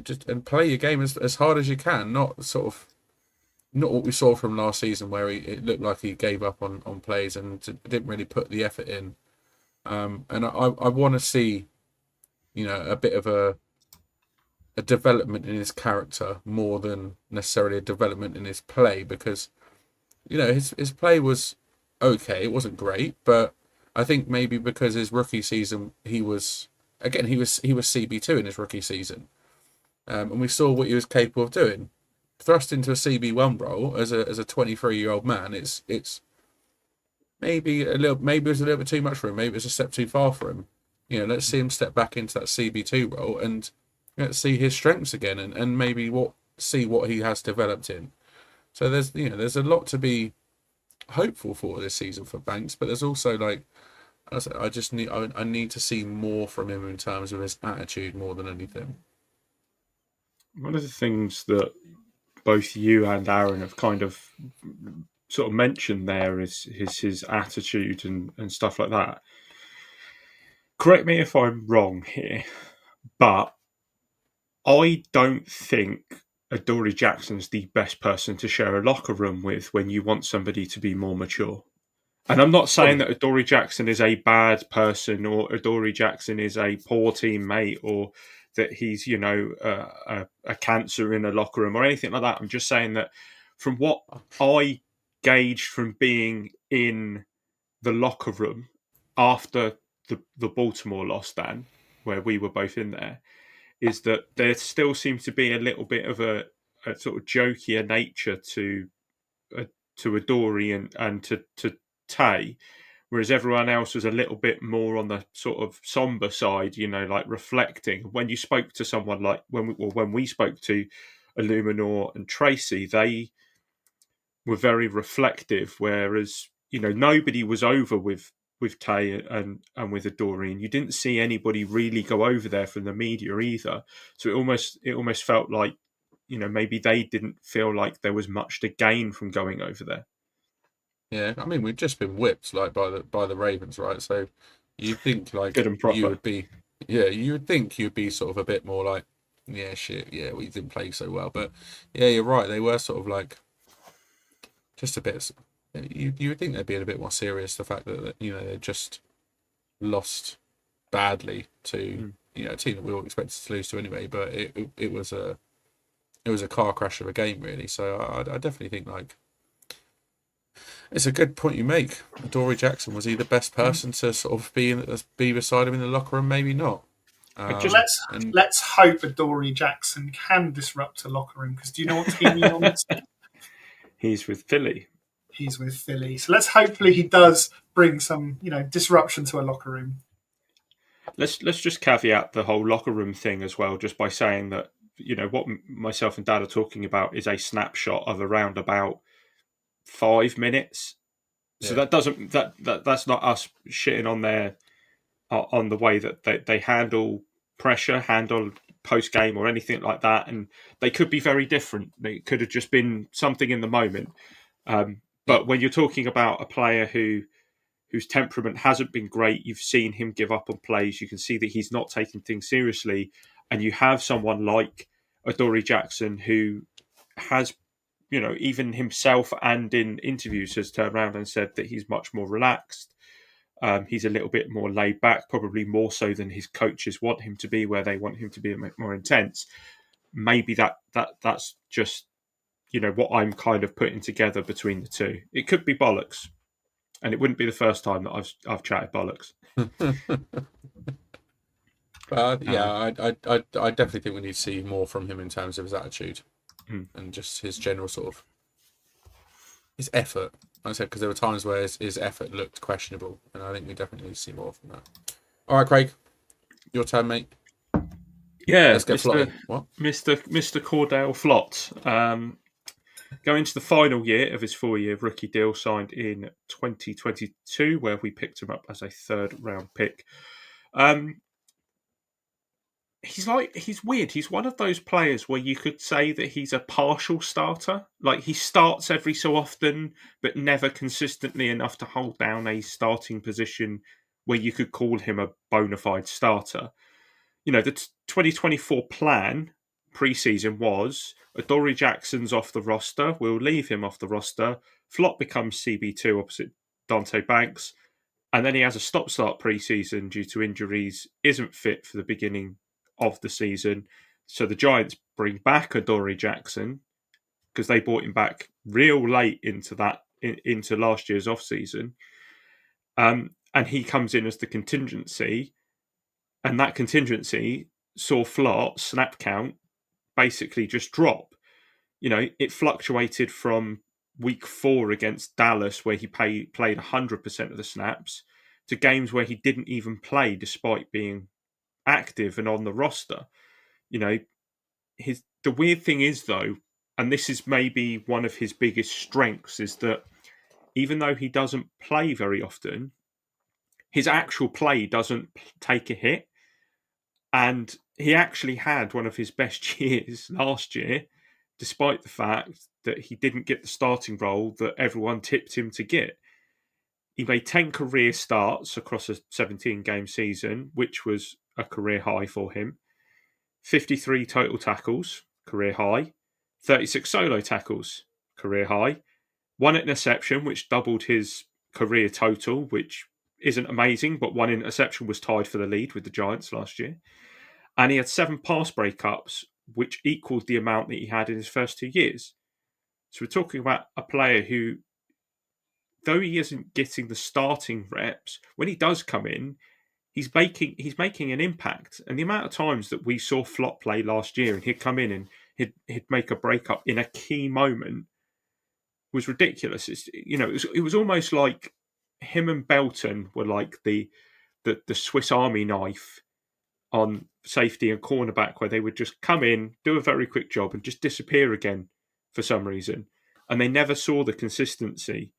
just play your game as hard as you can. Not what we saw from last season, where it looked like he gave up on plays and didn't really put the effort in. And I want to see, a bit of a development in his character more than necessarily a development in his play, because, his play was okay. It wasn't great, but I think maybe because his rookie season, he was CB2 in his rookie season, and we saw what he was capable of doing. Thrust into a CB1 role as a 23-year-old man, it's maybe it was a little bit too much for him. Maybe it's a step too far for him. Let's see him step back into that CB2 role and let's see his strengths again, and maybe see what he has developed in. So there's a lot to be hopeful for this season for Banks, but there's also I need to see more from him in terms of his attitude more than anything. One of the things that both you and Aaron have kind of sort of mentioned there is his attitude and stuff like that. Correct me if I'm wrong here, but I don't think Adoree Jackson's the best person to share a locker room with when you want somebody to be more mature. And I'm not saying that Adoree Jackson is a bad person or Adoree Jackson is a poor teammate or that he's, a cancer in a locker room or anything like that. I'm just saying that from what I gauged from being in the locker room after the Baltimore loss, Dan, where we were both in there, is that there still seems to be a little bit of a sort of jokier nature to Adoree and to Tay, whereas everyone else was a little bit more on the sort of somber side, like reflecting. When you spoke to someone like when we spoke to Illuminor and Tracy, they were very reflective, whereas nobody was over with Tay and with Adoree, and you didn't see anybody really go over there from the media either. So it almost felt like maybe they didn't feel like there was much to gain from going over there. Yeah, I mean, we've just been whipped by the Ravens, right? So you'd think Good and proper. you would be sort of a bit more like, yeah, shit, yeah, we didn't play so well. But yeah, you're right. They were sort of like just a bit. You would think they'd be a bit more serious. The fact that they just lost badly to a team that we all expected to lose to anyway. But it was a car crash of a game, really. So I definitely think it's a good point you make. Adoree Jackson, was he the best person to sort of be beside him in the locker room? Maybe not. Let's hope Adoree Jackson can disrupt a locker room, because do you know what team he's on this team? He's with Philly. He's with Philly. So hopefully he does bring some, disruption to a locker room. Let's just caveat the whole locker room thing as well, just by saying that what myself and Dad are talking about is a snapshot of around about 5 minutes. So that doesn't that's not us shitting on the way that they handle pressure, handle post game or anything like that, and they could be very different. They could have just been something in the moment. But when you're talking about a player whose temperament hasn't been great, you've seen him give up on plays, you can see that he's not taking things seriously, and you have someone like Adoree Jackson who has, even himself and in interviews has turned around and said that he's much more relaxed. He's a little bit more laid back, probably more so than his coaches want him to be, where they want him to be a bit more intense. Maybe that's just what I'm kind of putting together between the two. It could be bollocks, and it wouldn't be the first time that I've chatted bollocks. I definitely think we need to see more from him in terms of his attitude and just his general sort of his effort. Like I said, because there were times where his effort looked questionable, and I think we definitely need to see more from that. All right, Craig, your turn, mate. Yeah, let's get Flotty. What? Mr. Cordell Flott. Going into the final year of his 4-year rookie deal, signed in 2022, where we picked him up as a 3rd-round pick. He's weird. He's one of those players where you could say that he's a partial starter. Like, he starts every so often, but never consistently enough to hold down a starting position where you could call him a bona fide starter. The 2024 plan pre-season was Adoree Jackson's off the roster. We'll leave him off the roster. Flott becomes CB2 opposite Deontae Banks. And then he has a stop-start pre-season due to injuries, isn't fit for the beginning of the season. So the Giants bring back Adoree Jackson because they brought him back real late into last year's off-season. And he comes in as the contingency. And that contingency saw Flott snap count basically just drop. It fluctuated from week 4 against Dallas, where he played 100% of the snaps, to games where he didn't even play despite being active and on the roster. The weird thing is, though, and this is maybe one of his biggest strengths, is that even though he doesn't play very often, his actual play doesn't take a hit. And he actually had one of his best years last year, despite the fact that he didn't get the starting role that everyone tipped him to get. He made 10 career starts across a 17-game season, which was a career high for him. 53 total tackles, career high. 36 solo tackles, career high. 1 interception, which doubled his career total, which isn't amazing, but 1 interception was tied for the lead with the Giants last year. And he had 7 pass breakups, which equaled the amount that he had in his first 2 years. So we're talking about a player who, though he isn't getting the starting reps, when he does come in, he's making an impact. And the amount of times that we saw Flott play last year, and he'd come in and he'd make a breakup in a key moment, was ridiculous. It was almost like him and Belton were like the Swiss Army knife on safety and cornerback, where they would just come in, do a very quick job, and just disappear again for some reason. And they never saw the consistency.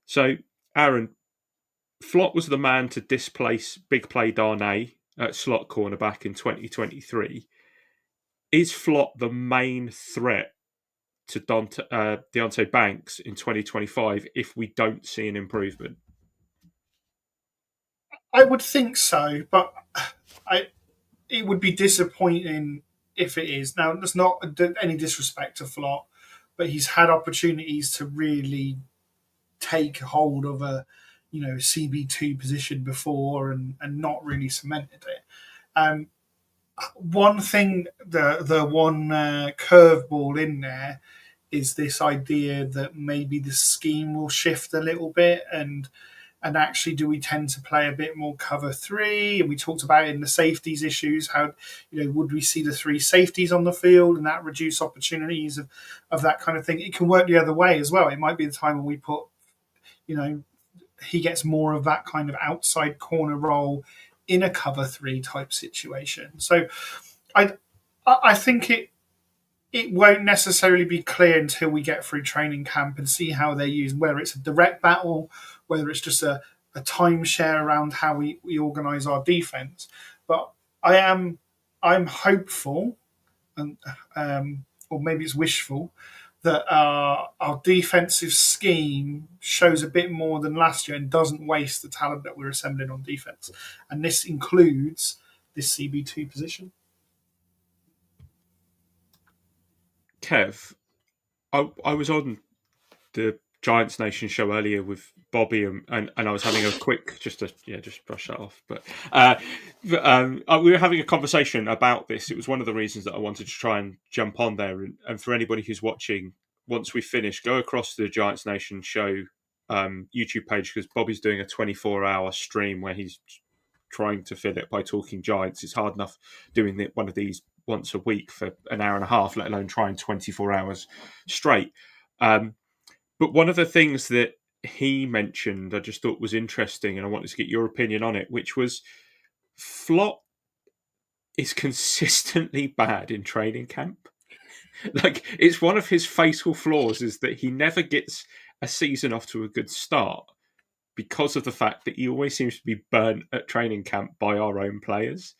So, Aaron, Flott was the man to displace Big Play Darnay at slot cornerback in 2023. Is Flott the main threat to Deontae Banks in 2025 if we don't see an improvement? I would think so, but it would be disappointing if it is. Now, there's not any disrespect to Flott, but he's had opportunities to really take hold of a CB2 position before and not really cemented it. One thing, the one curveball in there is this idea that maybe the scheme will shift a little bit, and actually, do we tend to play a bit more cover three? And we talked about in the safeties issues, how would we see the three safeties on the field, and that reduce opportunities of that kind of thing? It can work the other way as well. It might be the time when we put, he gets more of that kind of outside corner role in a cover three type situation. So I think it won't necessarily be clear until we get through training camp and see how they're used, whether it's a direct battle, whether it's just a timeshare around how we organise our defence. But I'm hopeful, and or maybe it's wishful, that our defensive scheme shows a bit more than last year and doesn't waste the talent that we're assembling on defense. And this includes this CB2 position. Kev, I was on the Giants Nation show earlier with Bobby, and I was having a quick just brush that off. But we were having a conversation about this. It was one of the reasons that I wanted to try and jump on there. And for anybody who's watching, once we finish, go across to the Giants Nation show YouTube page, because Bobby's doing a 24-hour stream where he's trying to fill it by talking Giants. It's hard enough doing one of these once a week for an hour and a half, let alone trying 24 hours straight. But one of the things that he mentioned I just thought was interesting, and I wanted to get your opinion on it, which was Flott is consistently bad in training camp. Like, it's one of his fatal flaws is that he never gets a season off to a good start because of the fact that he always seems to be burnt at training camp by our own players.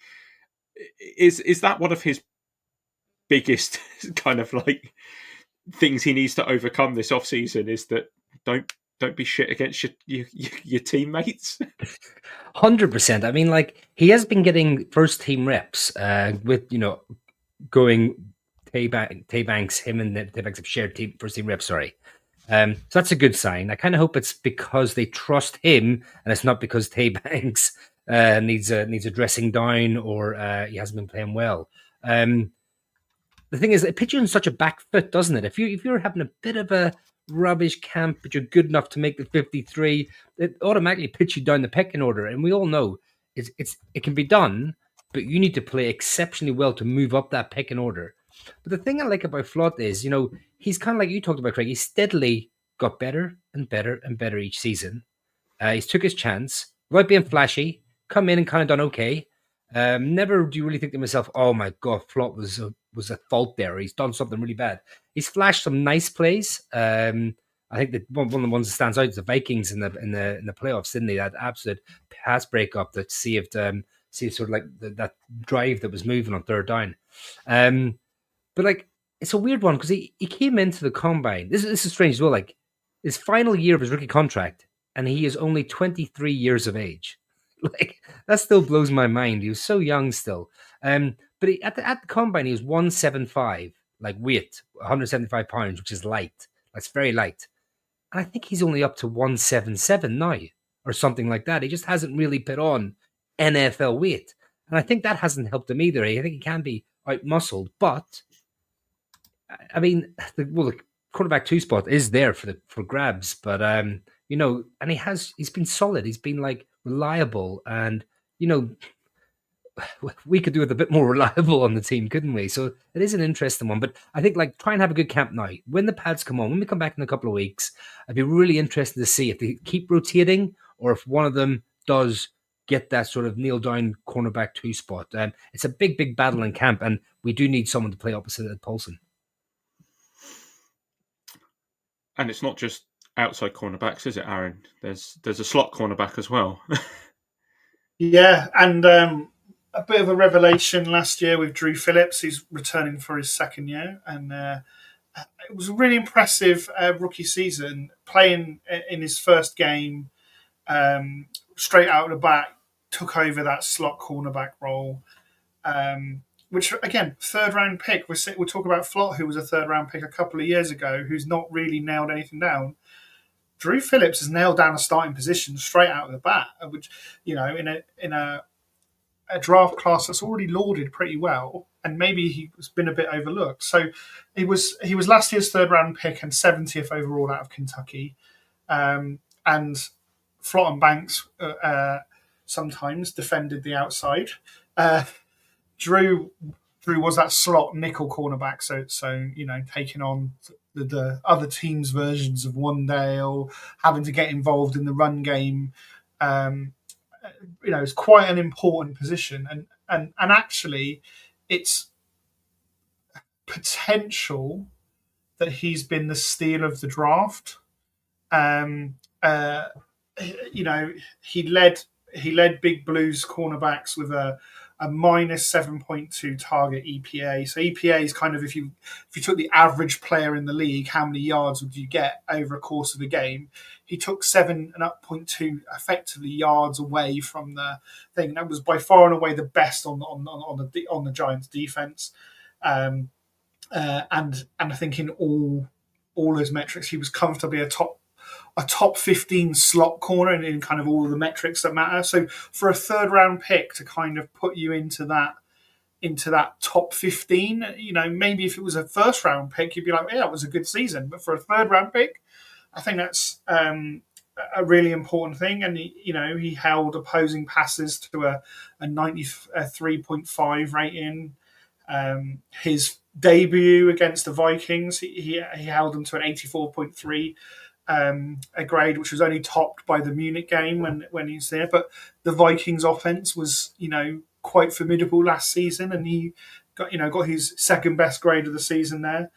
Is that one of his biggest kind of like things he needs to overcome this offseason, is that don't be shit against your teammates? 100%. I mean, like, he has been getting first team reps with going Tay Banks, him and Tay Banks have shared first team reps. Sorry. So that's a good sign. I kind of hope it's because they trust him, and it's not because Tay Banks needs a dressing down, or he hasn't been playing well. The thing is, it puts you in such a back foot, doesn't it? If you're having a bit of a rubbish camp, but you're good enough to make the 53, it automatically puts you down the pecking order. And we all know it can be done, but you need to play exceptionally well to move up that pecking order. But the thing I like about Flott is, he's kind of like you talked about, Craig. He steadily got better and better and better each season. He's took his chance without being flashy, come in and kind of done okay. Never do you really think to myself, oh my God, Flott was a fault there. He's done something really bad. He's flashed some nice plays. I think that one of the ones that stands out is the Vikings in the playoffs, didn't they? That absolute pass breakup that saved sort of like that drive that was moving on third down. But like, it's a weird one because he came into the combine. This is strange as well. Like, his final year of his rookie contract, and he is only 23 years of age. Like, that still blows my mind. He was so young still. But at the combine, he was 175, like weight, 175 pounds, which is light. That's very light. And I think he's only up to 177 now, or something like that. He just hasn't really put on NFL weight. And I think that hasn't helped him either. I think he can be out-muscled, but I mean, the quarterback 2 spot is there for grabs, but and he's been solid. He's been like reliable, and we could do it a bit more reliable on the team, couldn't we? So it is an interesting one. But I think, like, try and have a good camp now. When the pads come on, when we come back in a couple of weeks, I'd be really interested to see if they keep rotating or if one of them does get that sort of kneel down cornerback 2 spot. It's a big, big battle in camp, and we do need someone to play opposite at Paulson. And it's not just outside cornerbacks, is it, Aaron? There's a slot cornerback as well. Yeah, and a bit of a revelation last year with Drew Phillips, who's returning for his second year. And it was a really impressive rookie season, playing in his first game straight out of the back, took over that slot cornerback role. which again, third round pick. We'll talk about Flott, who was a third round pick a couple of years ago, who's not really nailed anything down. Drew Phillips has nailed down a starting position straight out of the bat, which, in a draft class that's already lauded pretty well, and maybe he's been a bit overlooked. So he was last year's third round pick and 70th overall out of Kentucky, and Flott and Banks sometimes defended the outside. Drew was that slot nickel cornerback, so taking on the other team's versions of Wandale, having to get involved in the run game. It's quite an important position, and actually, it's potential that he's been the steal of the draft. He led Big Blues cornerbacks with a minus 7.2 target EPA. So EPA is kind of if you took the average player in the league, how many yards would you get over a course of a game? He took 7.2 effectively yards away from the thing. That was by far and away the best on the Giants defense. And I think in all those metrics, he was comfortably a top 15 slot corner in kind of all of the metrics that matter. So for a third round pick to kind of put you into that top 15, maybe if it was a first round pick, you'd be like, yeah, it was a good season. But for a third round pick, I think that's a really important thing. And he held opposing passes to a 93.5 rating. His debut against the Vikings, he held them to an 84.3 a grade, which was only topped by the Munich game when he's there. But the Vikings offense was quite formidable last season, and he got his second best grade of the season there.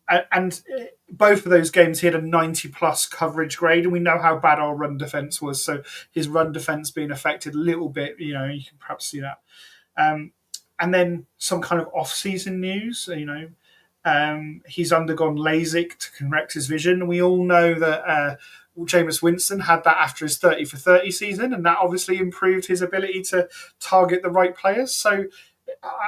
And both of those games, he had a 90 plus coverage grade, and we know how bad our run defense was. So his run defense being affected a little bit, you can perhaps see that. And then some kind of off-season news, he's undergone LASIK to correct his vision. We all know that Jameis Winston had that after his 30 for 30 season, and that obviously improved his ability to target the right players. So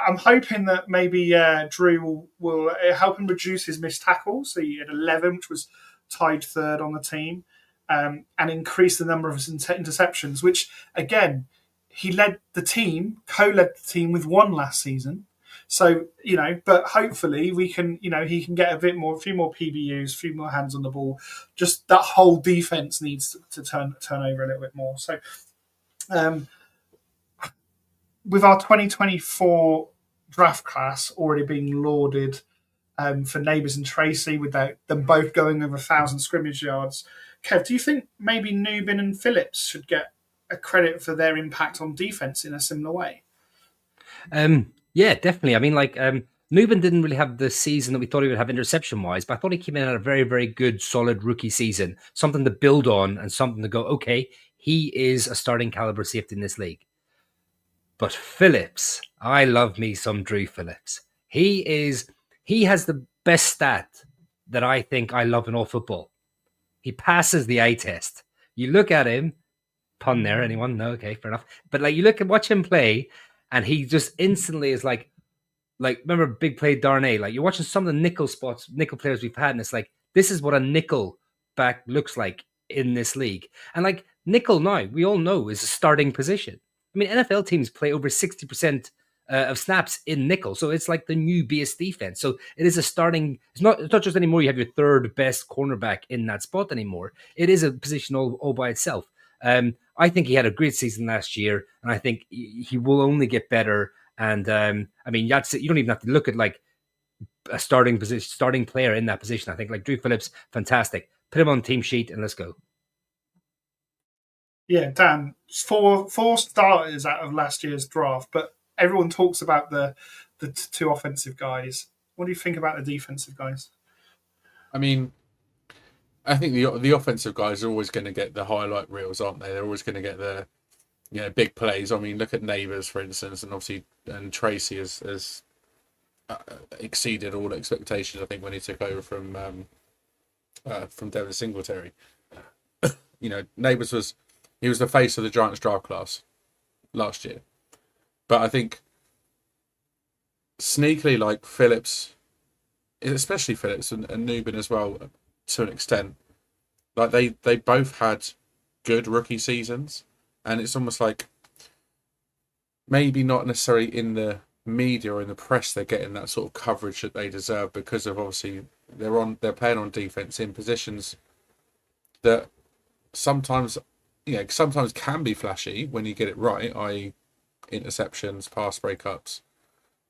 I'm hoping that maybe Drew will help him reduce his missed tackles. So he had 11, which was tied third on the team, and increase the number of his interceptions, which, again, he co-led the team with one last season. So, but hopefully we can, he can get a few more PBUs, a few more hands on the ball. Just that whole defense needs to turn over a little bit more. So, with our 2024 draft class already being lauded for Neighbours and Tracy, with them both going over 1,000 scrimmage yards, Kev, do you think maybe Nubin and Phillips should get a credit for their impact on defense in a similar way? Yeah, definitely. I mean, Nubin didn't really have the season that we thought he would have interception-wise, but I thought he came in at a very, very good, solid rookie season. Something to build on and something to go, okay, he is a starting caliber safety in this league. But Phillips, I love me some Drew Phillips. He has the best stat that I think I love in all football. He passes the eye test. You look at him, pun there, anyone? No, okay, fair enough. But watch him play, and he just instantly is like remember big play Darnay? You're watching some of the nickel players we've had, and it's like, this is what a nickel back looks like in this league. And nickel now, we all know, is a starting position. I mean, NFL teams play over 60% of snaps in nickel, so it's like the new base defense. So it is a starting. It's not just anymore. You have your third best cornerback in that spot anymore. It is a position all by itself. I think he had a great season last year, and I think he will only get better. And I mean, you don't even have to look at a starting player in that position. I think Drew Phillips, fantastic. Put him on team sheet and let's go. Yeah, Dan, four starters out of last year's draft, but everyone talks about the two offensive guys. What do you think about the defensive guys? I mean, I think the offensive guys are always going to get the highlight reels, aren't they? They're always going to get the big plays. I mean, look at Neighbours, for instance, and obviously Tracy has exceeded all expectations, I think, when he took over from Devin Singletary. Neighbours was the face of the Giants draft class last year. But I think sneakily, like Phillips, especially Phillips and Nubin as well, to an extent, like they both had good rookie seasons, and it's almost like maybe not necessarily in the media or in the press they're getting that sort of coverage that they deserve because of obviously they're playing on defense in positions that sometimes sometimes can be flashy when you get it right, i.e. interceptions, pass breakups.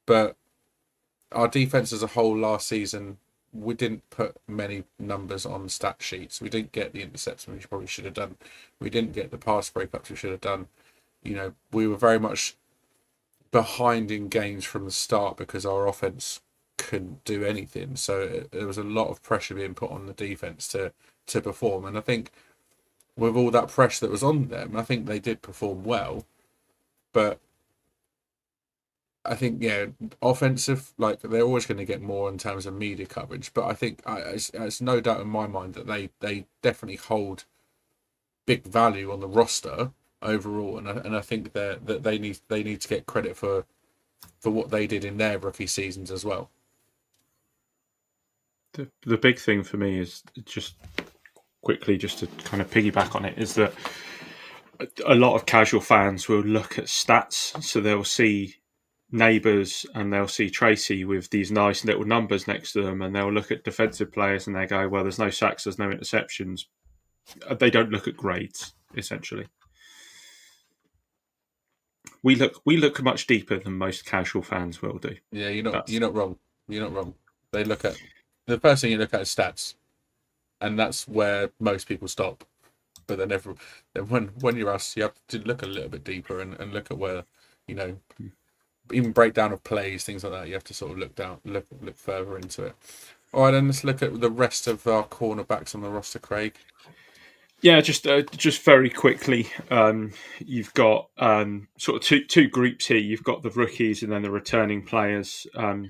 But our defense as a whole last season, we didn't put many numbers on stat sheets. We didn't get the interception we probably should have done. We didn't get the pass breakups we should have done. We were very much behind in games from the start because our offense couldn't do anything. So there was a lot of pressure being put on the defense to perform. And I think with all that pressure that was on them, I think they did perform well. But I think, offensive, like they're always going to get more in terms of media coverage. But I think it's no doubt in my mind that they definitely hold big value on the roster overall, and I think that they need to get credit for what they did in their rookie seasons as well. The big thing for me is just quickly, just to kind of piggyback on it, is that a lot of casual fans will look at stats, so they'll see Neighbours and they'll see Tracy with these nice little numbers next to them, and they'll look at defensive players and they go, well, there's no sacks, there's no interceptions. They don't look at grades, essentially. We look much deeper than most casual fans will do. Yeah, you're not wrong. You're not wrong. They look at the first thing you look at is stats, and that's where most people stop. But then when you're us, you have to look a little bit deeper and look at where, even breakdown of plays, things like that. You have to sort of look further into it. All right, then let's look at the rest of our cornerbacks on the roster, Craig. Yeah, just very quickly, you've got sort of two groups here. You've got the rookies and then the returning players.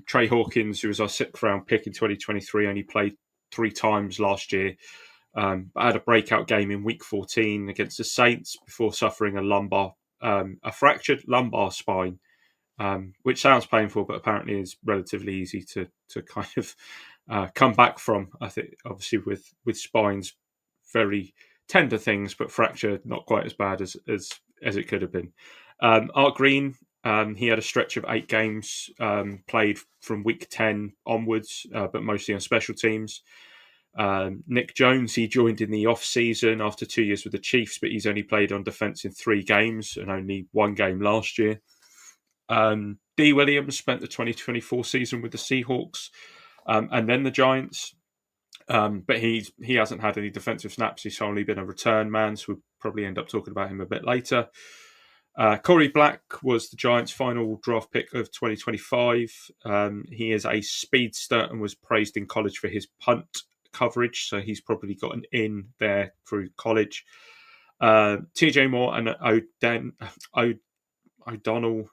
Trey Hawkins, who was our 6th round pick in 2023, only played 3 times last year. But had a breakout game in Week 14 against the Saints before suffering a fractured lumbar spine, which sounds painful, but apparently is relatively easy to kind of come back from. I think obviously with spines, very tender things, but fracture not quite as bad as it could have been. Art Green, he had a stretch of 8 games played from Week 10 onwards, but mostly on special teams. Nick Jones, he joined in the off-season after 2 years with the Chiefs, but he's only played on defense in 3 games and only 1 game last year. D. Williams spent the 2024 season with the Seahawks and then the Giants. But he hasn't had any defensive snaps. He's only been a return man, so we'll probably end up talking about him a bit later. Corey Black was the Giants' final draft pick of 2025. He is a speedster and was praised in college for his punt coverage, so he's probably got an in there through college. TJ Moore and O'Donnell,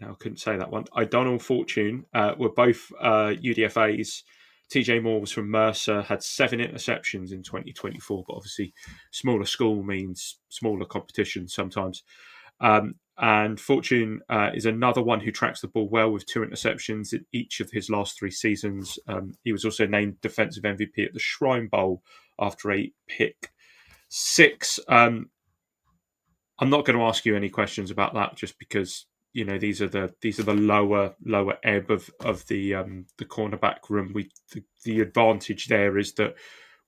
I couldn't say that one. O'Donnell Fortune were both UDFAs. TJ Moore was from Mercer, had 7 interceptions in 2024, but obviously smaller school means smaller competition sometimes. And Fortune is another one who tracks the ball well with 2 interceptions in each of his last 3 seasons. He was also named Defensive MVP at the Shrine Bowl after a pick 6. I'm not going to ask you any questions about that, just because these are the lower ebb of the cornerback room. The advantage there is that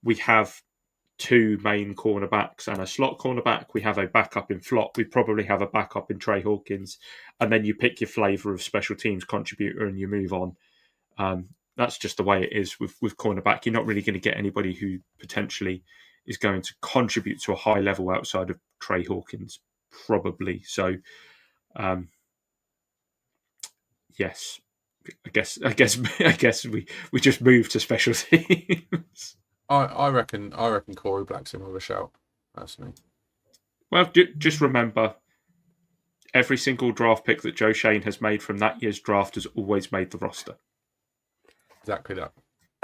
we have 2 main cornerbacks and a slot cornerback. We have a backup in Flott. We probably have a backup in Trey Hawkins, and then you pick your flavour of special teams contributor and you move on. That's just the way it is with cornerback. You're not really going to get anybody who potentially is going to contribute to a high level outside of Trey Hawkins, probably. So. Yes, I guess we just moved to special teams. I reckon Corey Black's in with a shout. That's me. Well, just remember, every single draft pick that Joe Shane has made from that year's draft has always made the roster. Exactly that.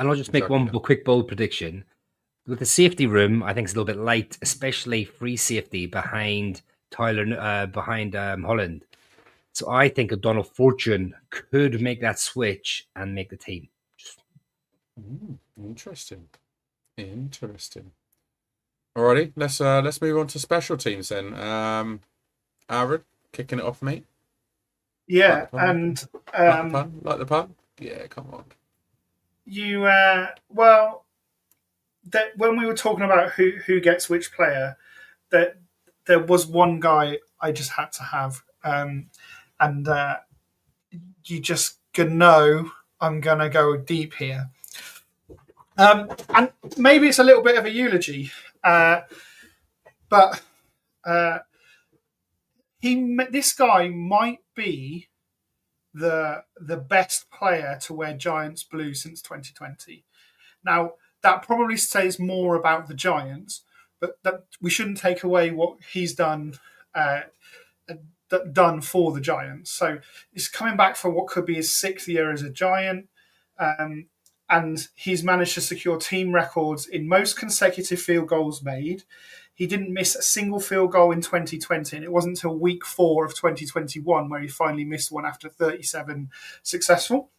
And I'll just make one quick bold prediction. With the safety room, I think it's a little bit light, especially free safety behind Holland. So I think O'Donnell Fortune could make that switch and make the team. Interesting. Alrighty, let's move on to special teams then. Aaron, kicking it off, mate. Yeah, like the and pun? Like the pun? Yeah, come on. you that when we were talking about who gets which player, that there was one guy I just had to have, and you just gonna know I'm gonna go deep here. And maybe it's a little bit of a eulogy, but this guy might be the best player to wear Giants blue since 2020. Now, that probably says more about the Giants, but that we shouldn't take away what he's done for the Giants. So he's coming back for what could be his 6th year as a Giant, and he's managed to secure team records in most consecutive field goals made. He didn't miss a single field goal in 2020, and it wasn't until week 4 of 2021 where he finally missed one after 37 successful.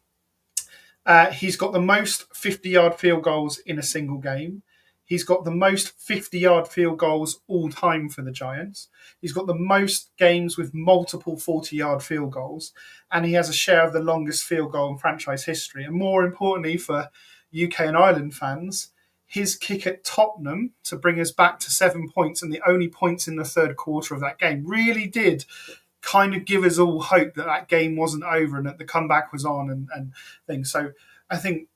He's got the most 50-yard field goals in a single game. He's got the most 50-yard field goals all time for the Giants. He's got the most games with multiple 40-yard field goals. And he has a share of the longest field goal in franchise history. And more importantly for UK and Ireland fans, his kick at Tottenham to bring us back to 7 points and the only points in the third quarter of that game really did kind of give us all hope that game wasn't over and that the comeback was on and things. So I think,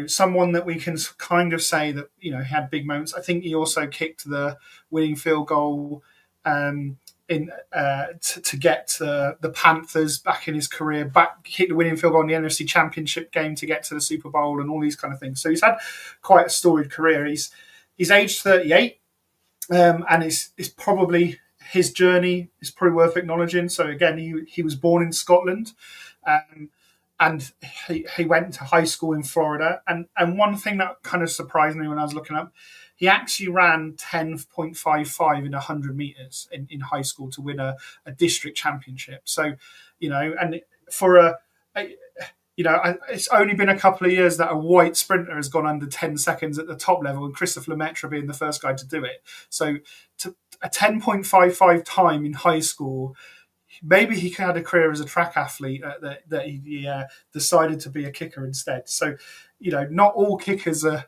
someone that we can kind of say that, he had big moments. I think he also kicked the winning field goal to get the Panthers back in his career, kicked the winning field goal in the NFC Championship game to get to the Super Bowl and all these kind of things. So he's had quite a storied career. He's aged 38, and it's probably his journey is probably worth acknowledging. So again, he was born in Scotland, and he went to high school in Florida. And one thing that kind of surprised me when I was looking up, he actually ran 10.55 in 100 meters in high school to win a district championship. So, and for it's only been a couple of years that a white sprinter has gone under 10 seconds at the top level, and Christopher Lemaitre being the first guy to do it. So a 10.55 time in high school, maybe he had a career as a track athlete that he decided to be a kicker instead. So, not all kickers are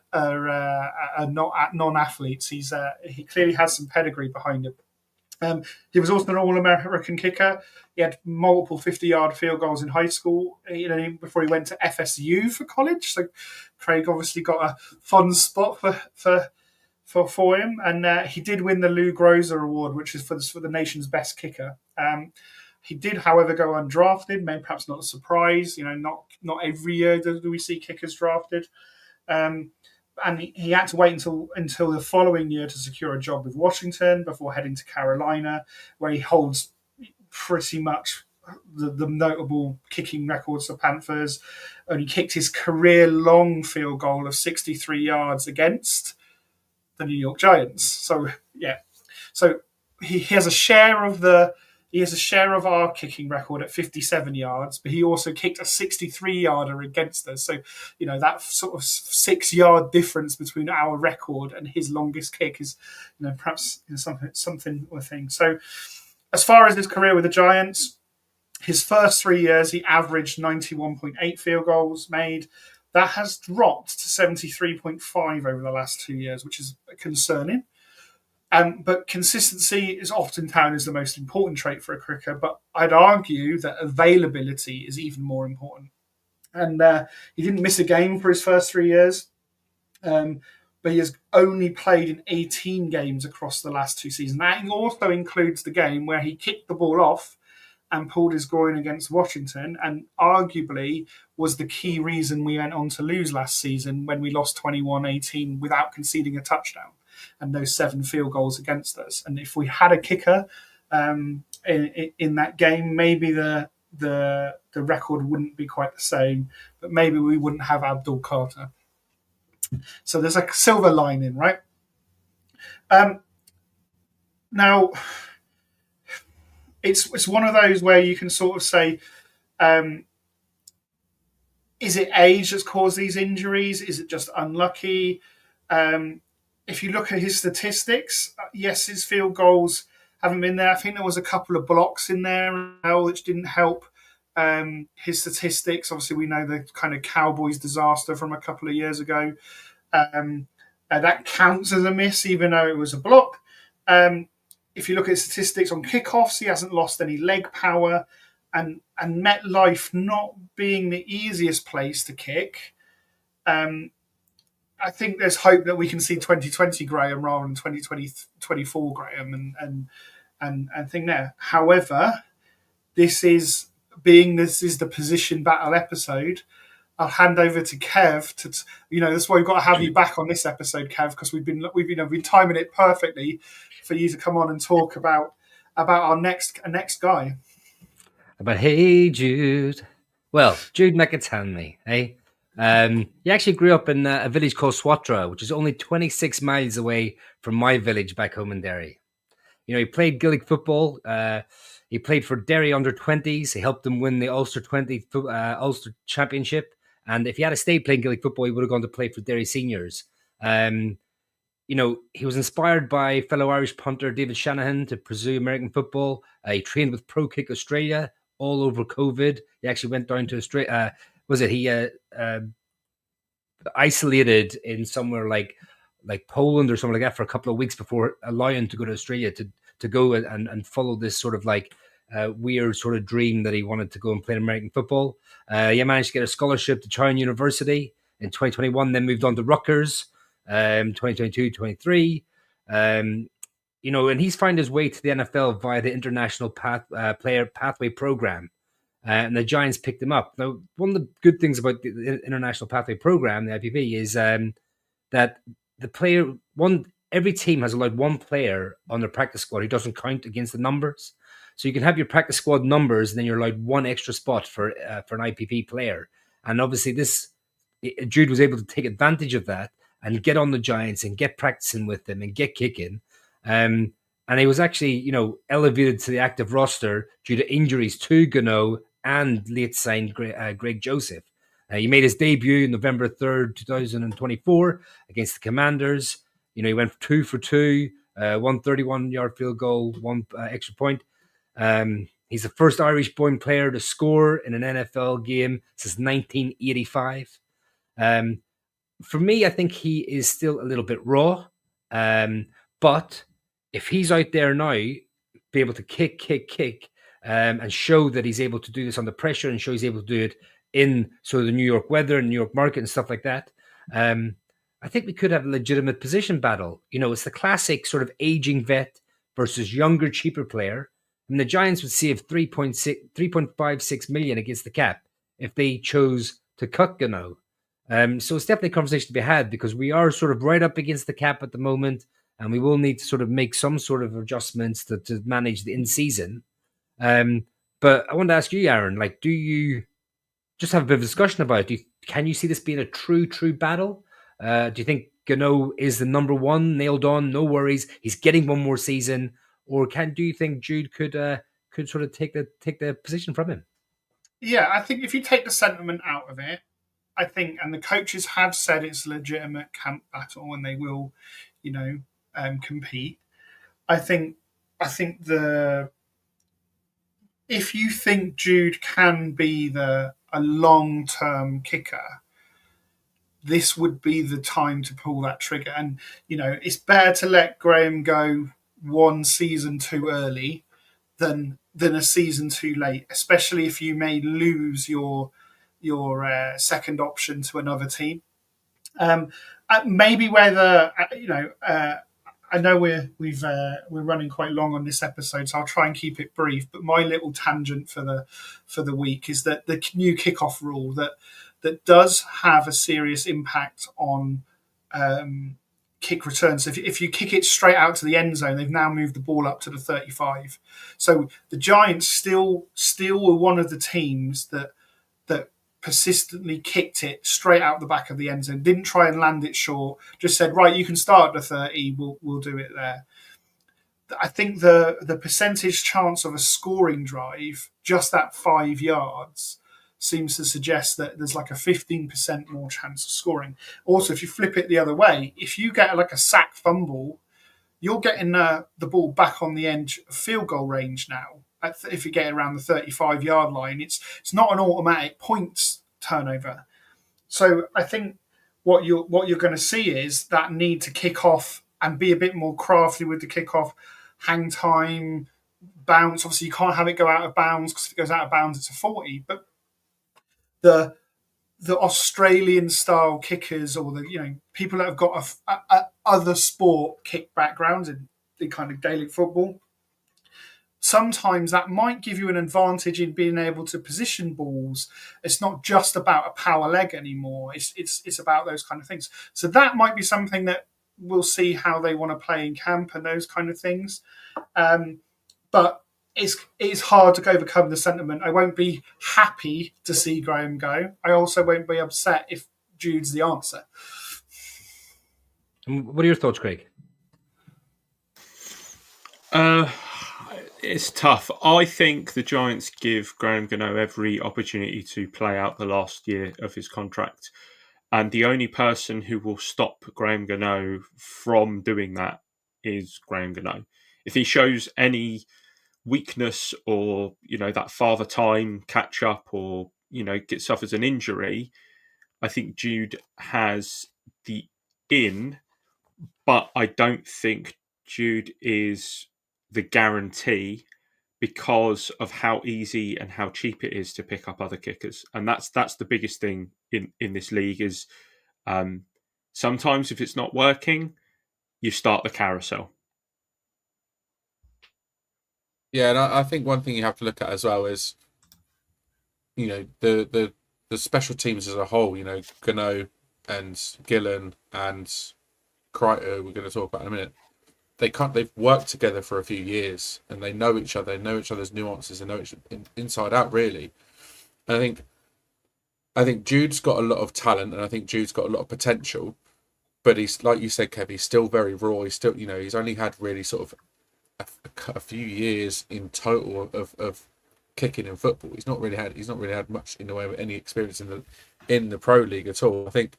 not non-athletes. He clearly has some pedigree behind him. He was also an All-American kicker. He had multiple 50-yard field goals in high school, before he went to FSU for college. So Craig obviously got a fun spot for him. And he did win the Lou Groza Award, which is for the nation's best kicker. He did, however, go undrafted. Maybe perhaps not a surprise. Not every year do we see kickers drafted. And he had to wait until the following year to secure a job with Washington before heading to Carolina, where he holds pretty much the notable kicking records for Panthers. And he kicked his career-long field goal of 63 yards against the New York Giants. So he has a share of our kicking record at 57 yards, but he also kicked a 63-yarder against us. So, that sort of 6-yard difference between our record and his longest kick is, perhaps something of a thing. So, as far as his career with the Giants, his first 3 years, he averaged 91.8 field goals made. That has dropped to 73.5 over the last 2 years, which is concerning. But consistency is often touted as the most important trait for a cricketer, but I'd argue that availability is even more important. And he didn't miss a game for his first 3 years, but he has only played in 18 games across the last 2 seasons. That also includes the game where he kicked the ball off and pulled his groin against Washington, and arguably was the key reason we went on to lose last season when we lost 21-18 without conceding a touchdown and those 7 field goals against us. And if we had a kicker in that game, maybe the record wouldn't be quite the same, but maybe we wouldn't have Abdul Carter. So there's a silver lining, right? Now, it's one of those where you can sort of say, is it age that's caused these injuries? Is it just unlucky? If you look at his statistics, yes, his field goals haven't been there. I think there was a couple of blocks in there as well, which didn't help his statistics. Obviously, we know the kind of Cowboys disaster from a couple of years ago. That counts as a miss, even though it was a block. If you look at statistics on kickoffs, he hasn't lost any leg power. And MetLife not being the easiest place to kick, I think there's hope that we can see 2020 Graham rather than 2024 Graham and thing there. However, this is the position battle episode. I'll hand over to Kev that's why we've got to have you back on this episode, Kev, because we've been timing it perfectly for you to come on and talk about our next guy. About Hey Jude. Well, Jude McAtaney, eh? He actually grew up in a village called Swatra, which is only 26 miles away from my village back home in Derry. He played Gaelic football. He played for Derry under-20s. He helped them win the Ulster Ulster Championship. And if he had stayed playing Gaelic football, he would have gone to play for Derry Seniors. He was inspired by fellow Irish punter David Shanahan to pursue American football. He trained with Pro Kick Australia all over COVID. He actually went down to Australia. He isolated in somewhere like Poland or something like that for a couple of weeks before allowing to go to Australia to go and follow this sort of weird sort of dream that he wanted to go and play American football. He managed to get a scholarship to Tryon University in 2021, then moved on to Rutgers 2022-23. And he's found his way to the NFL via the International Player Pathway Program. And the Giants picked him up. Now, one of the good things about the International Pathway Program, the IPP, is that every team has allowed one player on their practice squad who doesn't count against the numbers. So you can have your practice squad numbers, and then you're allowed one extra spot for an IPP player. And obviously, Jude was able to take advantage of that and get on the Giants and get practicing with them and get kicking. And he was actually, elevated to the active roster due to injuries to Gano and late signed Greg Joseph. He made his debut November 3rd, 2024 against the Commanders. He went 2 for 2, 131-yard field goal, one extra point. He's the first Irish-born player to score in an NFL game since 1985. For me, I think he is still a little bit raw. But if he's out there now, be able to kick, and show that he's able to do this under pressure and show he's able to do it in sort of the New York weather and New York market and stuff like that, I think we could have a legitimate position battle. It's the classic sort of aging vet versus younger, cheaper player. And the Giants would save 3.56 million against the cap if they chose to cut Gano. So it's definitely a conversation to be had because we are sort of right up against the cap at the moment, and we will need to sort of make some sort of adjustments to manage the in-season. But I wanted to ask you, Aaron, do you just have a bit of a discussion about it? Can you see this being a true battle? Do you think Gano is the number one, nailed on, no worries, he's getting one more season? Or do you think Jude could sort of take the position from him? Yeah, I think if you take the sentiment out of it, I think, and the coaches have said it's a legitimate camp battle and they will, compete. I think if you think Jude can be a long-term kicker, this would be the time to pull that trigger. And, it's better to let Graham go one season too early than a season too late, especially if you may lose your second option to another team. Maybe whether I know we're running quite long on this episode, so I'll try and keep it brief. But my little tangent for the week is that the new kickoff rule that does have a serious impact on kick returns. If you kick it straight out to the end zone, they've now moved the ball up to the 35. So the Giants still were one of the teams that persistently kicked it straight out the back of the end zone, didn't try and land it short, just said, right, you can start at the 30, we'll do it there. I think the percentage chance of a scoring drive, just at 5 yards, seems to suggest that there's like a 15% more chance of scoring. Also, if you flip it the other way, if you get like a sack fumble, you're getting the ball back on the edge of field goal range now. If you get around the 35-yard line, it's not an automatic points turnover. So I think what you're going to see is that need to kick off and be a bit more crafty with the kickoff, hang time, bounce. Obviously, you can't have it go out of bounds because if it goes out of bounds, it's a 40. But the Australian style kickers, or the people that have got a other sport kick backgrounds in kind of Gaelic football, sometimes that might give you an advantage in being able to position balls. It's not just about a power leg anymore. It's about those kind of things. So that might be something that we'll see how they want to play in camp and those kind of things. But it's hard to overcome the sentiment. I won't be happy to see Graham go. I also won't be upset if Jude's the answer. What are your thoughts, Craig? It's tough. I think the Giants give Graham Gano every opportunity to play out the last year of his contract. And the only person who will stop Graham Gano from doing that is Graham Gano. If he shows any weakness or, that father time catch up or, suffers an injury, I think Jude has the in, but I don't think Jude is the guarantee because of how easy and how cheap it is to pick up other kickers. And that's the biggest thing in this league is sometimes if it's not working, you start the carousel. Yeah, and I think one thing you have to look at as well is, the special teams as a whole. Gano and Gillen and Kreiter, we're going to talk about in a minute. They've worked together for a few years and they know each other, they know each other's nuances, and know each inside out really. And I think Jude's got a lot of talent and I think Jude's got a lot of potential, but he's, like you said, Kev, he's still very raw. He's still, he's only had really sort of a few years in total of kicking in football. He's not really had much in the way of any experience in the pro league at all. I think,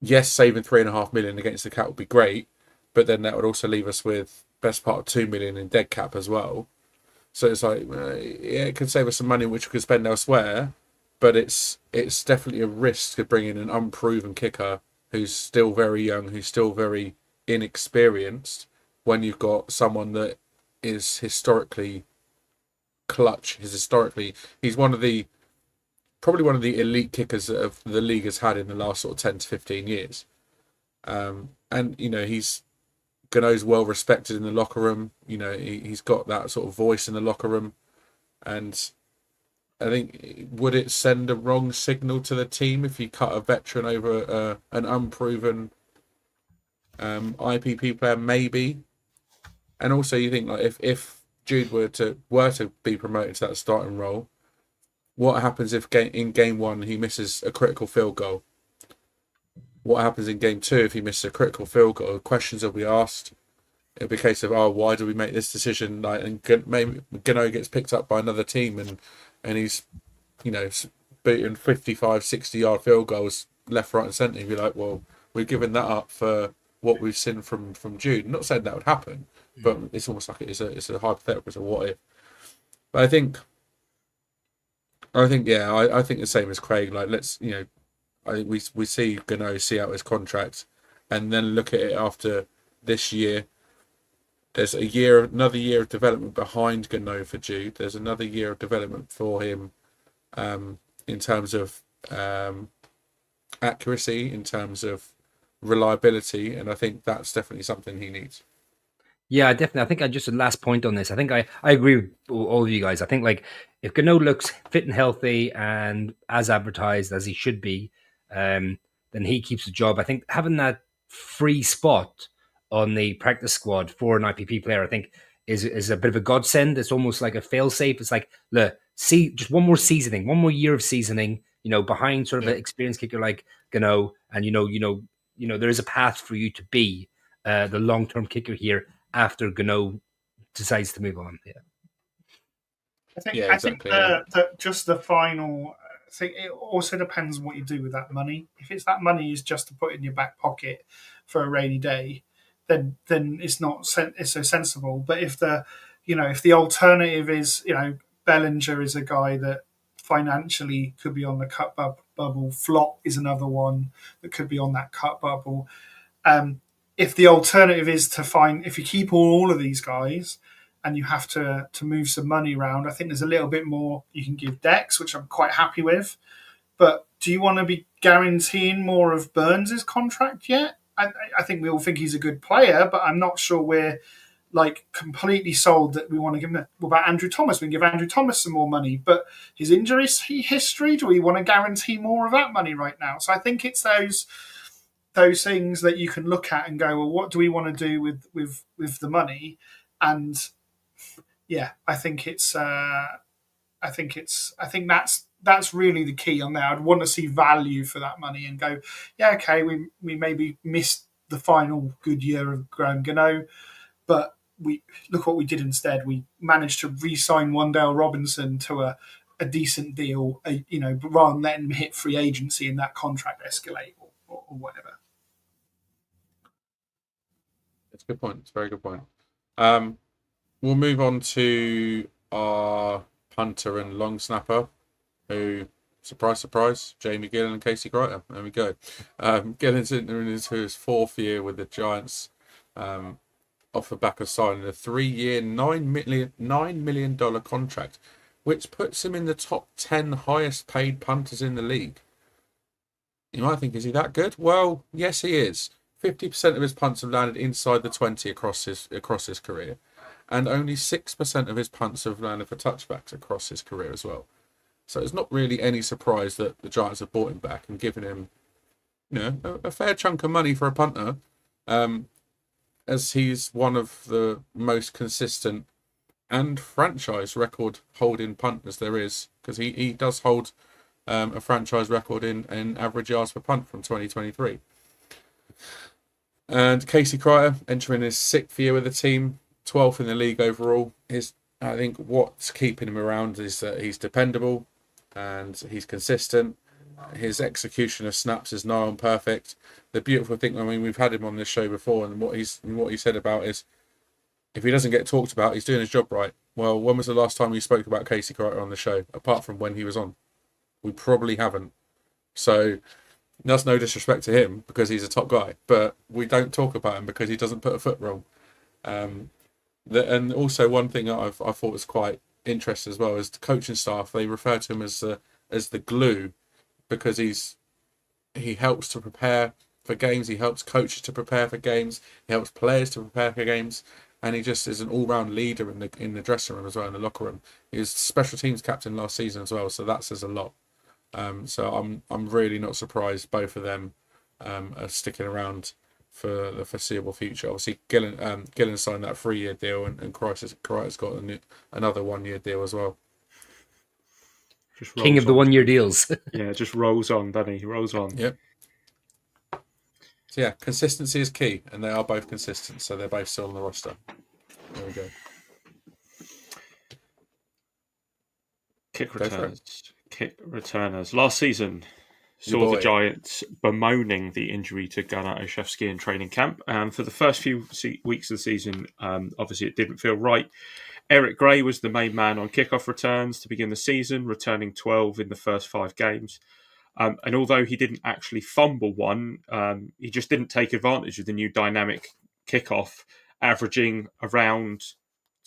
yes, saving $3.5 million against the cap would be great, but then that would also leave us with best part of $2 million in dead cap as well. So it's like, it could save us some money which we could spend elsewhere, but it's definitely a risk to bring in an unproven kicker who's still very young, who's still very inexperienced, when you've got someone that is historically clutch. He's probably one of the elite kickers that the league has had in the last sort of 10 to 15 years. And Gano's well respected in the locker room. He's got that sort of voice in the locker room, and I think, would it send a wrong signal to the team if you cut a veteran over an unproven IPP player? Maybe. And also, you think like if Jude were to be promoted to that starting role, what happens if in game one he misses a critical field goal? What happens in game two if he misses a critical field goal? Questions will be asked. It'll be a case of, why do we make this decision? And maybe Gano gets picked up by another team and he's, beating 55, 60-yard field goals left, right, and centre. You'd be like, well, we're giving that up for what we've seen from Jude. I'm not saying that would happen, but it's almost like it's a hypothetical, it's a what if. But I think I think the same as Craig. Like, let's, I think we see Gano see out his contract, and then look at it after this year. There's another year of development behind Gano for Jude. There's another year of development for him, in terms of accuracy, in terms of reliability, and I think that's definitely something he needs. Yeah, definitely. I think just a last point on this. I think I agree with all of you guys. I think, like, if Gano looks fit and healthy and as advertised as he should be, then he keeps the job. I think having that free spot on the practice squad for an IPP player, I think, is a bit of a godsend. It's almost like a fail-safe. It's like, look, just one more seasoning, one more year of seasoning, behind sort of an experienced kicker like Gano, and there is a path for you to be the long-term kicker here after Gano decides to move on. Yeah. I think that just the final thing, it also depends on what you do with that money. If it's that money is just to put in your back pocket for a rainy day, then it's not it's so sensible. But if the alternative is, Bellinger is a guy that financially could be on the cut bubble. Flop is another one that could be on that cut bubble. If the alternative is if you keep all of these guys and you have to move some money around, I think there's a little bit more you can give Dex, which I'm quite happy with. But do you want to be guaranteeing more of Burns' contract yet? I think we all think he's a good player, but I'm not sure we're completely sold that we want to give him. What about Andrew Thomas? We can give Andrew Thomas some more money, but his injury history, do we want to guarantee more of that money right now? So I think it's those things that you can look at and go, well, what do we want to do with the money? And yeah, I think that's really the key on there. I'd want to see value for that money and go, yeah, okay, we maybe missed the final good year of Graham Gano, but we look what we did instead. We managed to re-sign Wan'Dale Robinson to a decent deal, rather than letting him hit free agency and that contract escalate or whatever. It's a good point. It's a very good point. We'll move on to our punter and long snapper, who, surprise, surprise, Jamie Gillen and Casey Crichton. There we go. Gillen's entering into his 4th year with the Giants, off the back of signing a 3-year, $9 million contract, which puts him in the top 10 highest paid punters in the league. You might think, is he that good? Well, yes, he is. 50% of his punts have landed inside the 20 across his career, and only 6% of his punts have landed for touchbacks across his career as well. So it's not really any surprise that the Giants have brought him back and given him, a fair chunk of money for a punter, as he's one of the most consistent and franchise record holding punters there is, because he does hold a franchise record in average yards per punt from 2023. And Casey Crichton entering his 6th year with the team, 12th in the league overall. I think what's keeping him around is that he's dependable and he's consistent. His execution of snaps is nigh on perfect. The beautiful thing, we've had him on this show before, and what he said about is, if he doesn't get talked about, he's doing his job right. Well, when was the last time we spoke about Casey Crichton on the show, apart from when he was on? We probably haven't. So that's no disrespect to him, because he's a top guy, but we don't talk about him because he doesn't put a foot wrong. And also one thing that I thought was quite interesting as well is the coaching staff. They refer to him as the glue, because he helps to prepare for games. He helps coaches to prepare for games. He helps players to prepare for games, and he just is an all-round leader in the dressing room as well, in the locker room. He was special teams captain last season as well, so that says a lot. So I'm really not surprised both of them are sticking around for the foreseeable future. Obviously, Gillen signed that 3-year deal, and Crichton's got another 1-year deal as well. King of the 1-year deals. Yeah, just rolls on, doesn't he? He rolls on. Yep. So yeah, consistency is key, and they are both consistent, so they're both still on the roster. There we go. Kick returners. Last season saw the Giants bemoaning the injury to Gunnar Olszewski in training camp. For the first few weeks of the season, obviously it didn't feel right. Eric Gray was the main man on kickoff returns to begin the season, returning 12 in the first 5 games. And although he didn't actually fumble one, he just didn't take advantage of the new dynamic kickoff, averaging around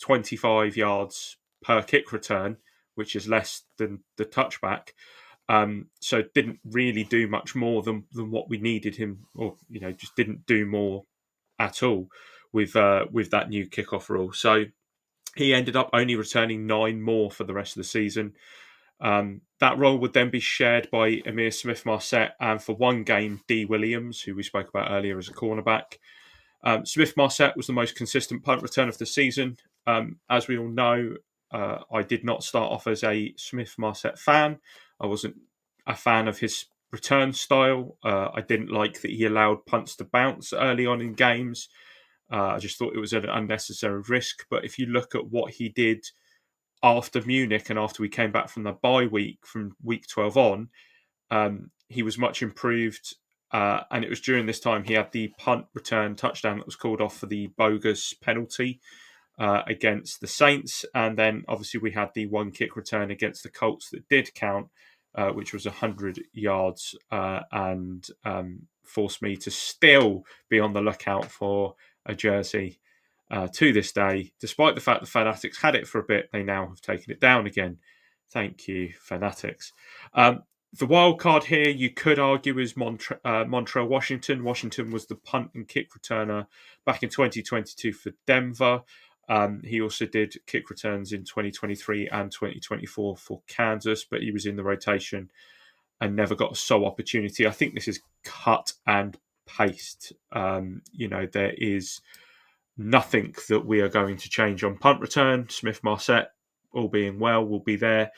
25 yards per kick return, which is less than the touchback. So didn't really do much more than what we needed him, or just didn't do more at all with that new kickoff rule. So he ended up only returning 9 more for the rest of the season. That role would then be shared by Amir Smith-Marset and, for 1 game, D. Williams, who we spoke about earlier as a cornerback. Smith-Marset was the most consistent punt returner of the season. As we all know, I did not start off as a Smith-Marset fan. I wasn't a fan of his return style. I didn't like that he allowed punts to bounce early on in games. I just thought it was an unnecessary risk. But if you look at what he did after Munich and after we came back from the bye week, from week 12 on, he was much improved. And it was during this time he had the punt return touchdown that was called off for the bogus penalty against the Saints. And then obviously we had the one kick return against the Colts that did count, which was 100 yards and forced me to still be on the lookout for a jersey. To this day, despite the fact the Fanatics had it for a bit, they now have taken it down again. Thank you, Fanatics. The wild card here, you could argue, is Montreal Washington. Washington was the punt and kick returner back in 2022 for Denver. He also did kick returns in 2023 and 2024 for Kansas, but he was in the rotation and never got a sole opportunity. I think this is cut and paste. There is nothing that we are going to change on punt return. Smith-Marset, all being well, will be there.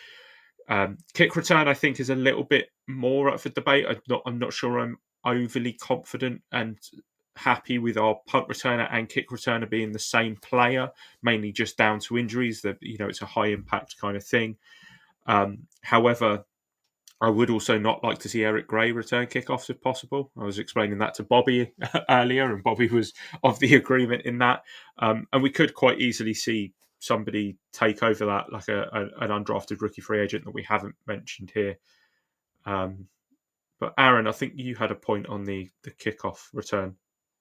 Kick return, I think, is a little bit more up for debate. I'm not sure I'm overly confident and happy with our punt returner and kick returner being the same player, mainly just down to injuries. That it's a high impact kind of thing. However, I would also not like to see Eric Gray return kickoffs if possible. I was explaining that to Bobby earlier, and Bobby was of the agreement in that. And we could quite easily see somebody take over that, like an undrafted rookie free agent that we haven't mentioned here. But Aaron, I think you had a point on the kickoff return.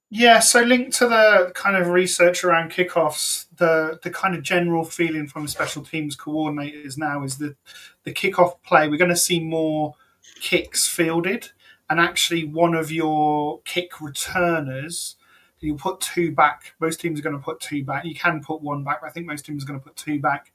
Yeah, so linked to the kind of research around kickoffs, the kind of general feeling from the special teams coordinators now is that the kickoff play, we're going to see more kicks fielded, and actually one of your kick returners, you put two back. Most teams are going to put two back. You can put one back, but I think most teams are going to put two back.